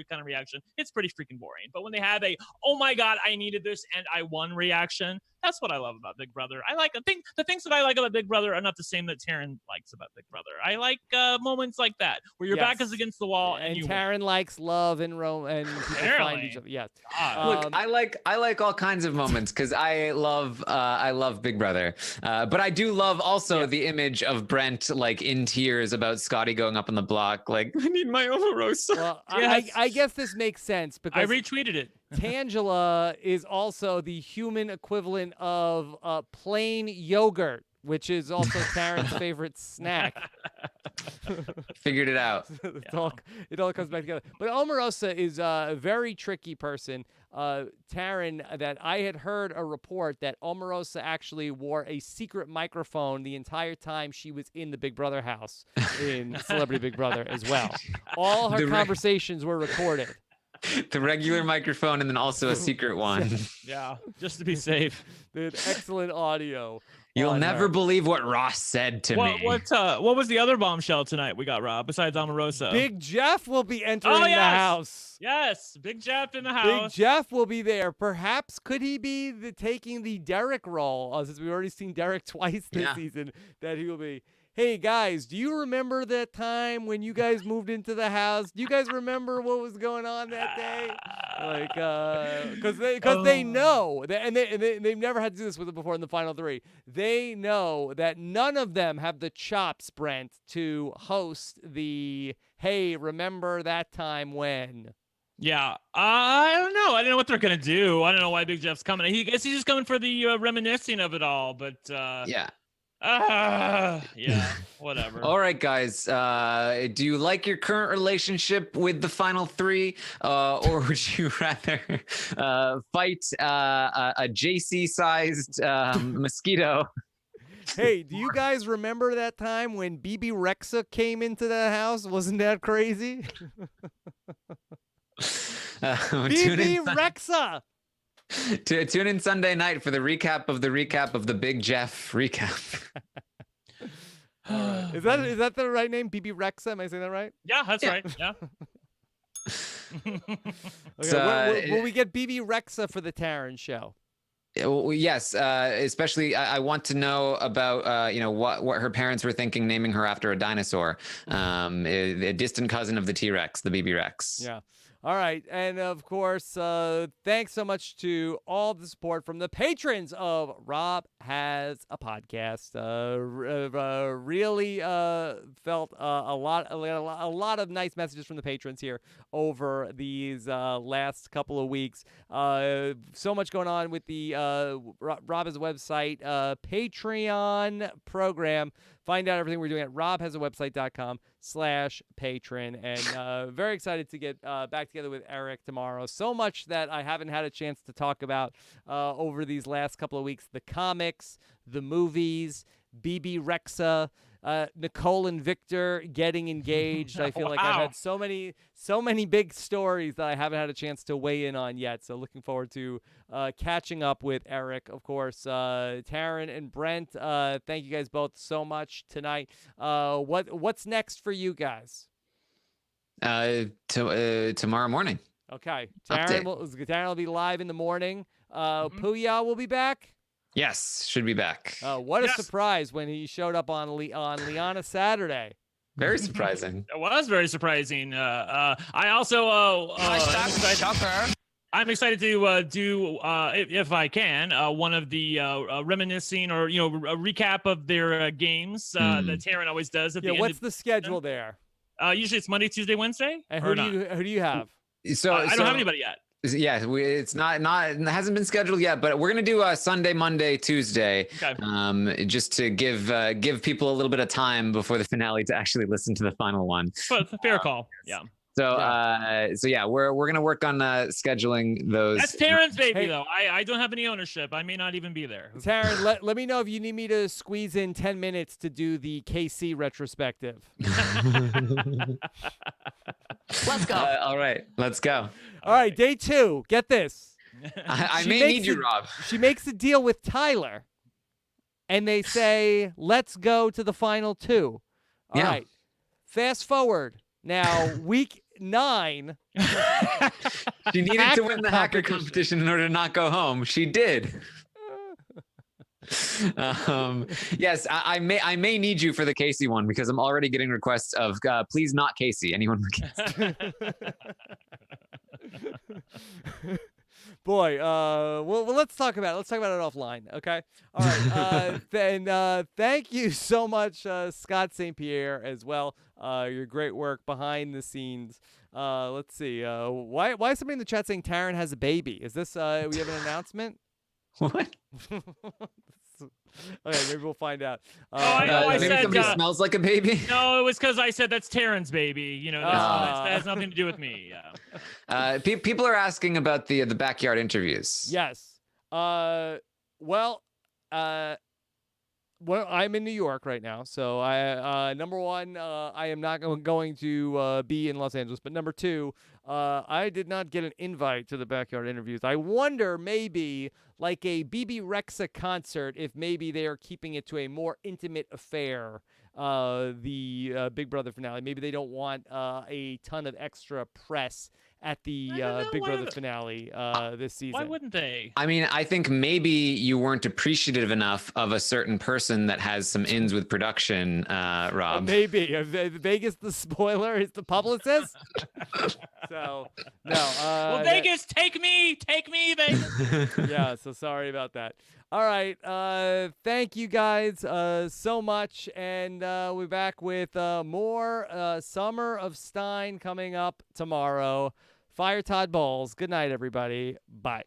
kind of reaction, it's pretty freaking boring. But when they have a oh my god I needed this and I won reaction, that's what I love about Big Brother. The things that I like about Big Brother are not the same that Taran likes about Big Brother. I like moments like that where your back is against the wall and Taran likes love and and people find each other. Yes. Look, I like all kinds of moments because I love Big Brother, but I do love also the image of Brent like in tears about Scottie going up on the block, like I need my Omarosa. Well, I guess this makes sense because I retweeted it. Tangela is also the human equivalent of plain yogurt, which is also Taran's favorite snack. Figured it out. It all comes back together. But Omarosa is a very tricky person. Taran, that I had heard a report that Omarosa actually wore a secret microphone the entire time she was in the Big Brother house in Celebrity Big Brother as well. All her conversations were recorded. The regular microphone and then also a secret one. Yeah, just to be safe. Dude, excellent audio. You'll never believe what Ross said to me. What was the other bombshell tonight we got, Rob, besides Omarosa? Big Jeff will be entering the house. Yes, Big Jeff in the house. Big Jeff will be there. Perhaps could he be taking the Derek role, since we've already seen Derek twice this season, that he will be. Hey, guys, do you remember that time when you guys moved into the house? Do you guys remember what was going on that day? Like, because they know, and they've never had to do this with it before in the final three. They know that none of them have the chops, Brent, to host the, hey, remember that time when? Yeah, I don't know. I don't know what they're going to do. I don't know why Big Jeff's coming. I guess he's just coming for the reminiscing of it all, but yeah. Yeah, whatever. All right, guys. Do you like your current relationship with the final three, or would you rather fight a JC-sized mosquito? Hey, do you guys remember that time when BB Rexa came into the house? Wasn't that crazy? BB Rexa! Tune in Sunday night for the recap of the Big Jeff recap. Is that the right name? BB Rexa? Am I saying that right? Yeah, that's right. Yeah. Okay, will we get BB Rexa for the Taran show? Yes, especially I want to know about what her parents were thinking naming her after a dinosaur, a distant cousin of the T-Rex, the BB Rex. Yeah. All right. And of course, thanks so much to all the support from the patrons of Rob Has a Podcast. Really felt a lot of nice messages from the patrons here over these last couple of weeks. So much going on with the Rob Has a Website Patreon program. Find out everything we're doing at robhasawebsite.com/patron. And very excited to get back together with Eric tomorrow. So much that I haven't had a chance to talk about over these last couple of weeks. The comics, the movies, BB Rexa, Nicole and Victor getting engaged. I feel like I've had so many big stories that I haven't had a chance to weigh in on yet. So looking forward to catching up with Eric. Of course, Taran and Brent, thank you guys both so much tonight. What's next for you guys? Tomorrow morning. Okay. Update. Taran will be live in the morning. Mhm. Puya will be back. Yes, should be back. What a Yes. surprise when he showed up on Liana Saturday. Very surprising. It was very surprising. I also I'm excited to do if I can one of the reminiscing or a recap of their games that Taran always does at the end. What's the schedule there? Usually it's Monday, Tuesday, Wednesday. And who do you have? So I don't have anybody yet. Yeah, it's not it hasn't been scheduled yet, but we're gonna do Sunday, Monday, Tuesday, Okay. just to give people a little bit of time before the finale to actually listen to the final one. But fair call. Yeah. So yeah, we're gonna work on scheduling those. That's Taran's baby, though. I don't have any ownership. I may not even be there. Taran, let me know if you need me to squeeze in 10 minutes to do the Kaycee retrospective. Let's go. All right, let's go. All right, day 2. Get this. I She may makes need you, it- Rob. She makes a deal with Tyler, and they say, let's go to the final 2. All Yeah. right. Fast forward. Now, week 9. She needed to win the hacker competition. competition in order to not go home. She did. Yes, I may need you for the Kaycee one because I'm already getting requests of please not Kaycee. Anyone for Kaycee. Boy, well, let's talk about it. Let's talk about it offline, okay? All right. Then thank you so much, Scott St. Pierre, as well. Your great work behind the scenes. Let's see. Why is somebody in the chat saying Taran has a baby? Is this we have an announcement? What? Okay, maybe we'll find out. I know, I maybe said, somebody smells like a baby. No, it was because I said that's Taran's baby. That has nothing to do with me. Yeah. People are asking about the backyard interviews. Yes. Well, I'm in New York right now, so I number one, I am not going to be in Los Angeles. But number 2, I did not get an invite to the backyard interviews. I wonder maybe like a BB Rexa concert, if maybe they are keeping it to a more intimate affair. The Big Brother finale. Maybe they don't want a ton of extra press at the Big Brother finale this season. Why wouldn't they? I mean, I think maybe you weren't appreciative enough of a certain person that has some ins with production, Rob. Maybe. Vegas, the spoiler, is the publicist. So, no. Well, Vegas, take me, Vegas. Yeah, so sorry about that. All right. Thank you guys so much. And we're back with more Summer of Stein coming up tomorrow. Fire Todd Bowles. Good night, everybody. Bye.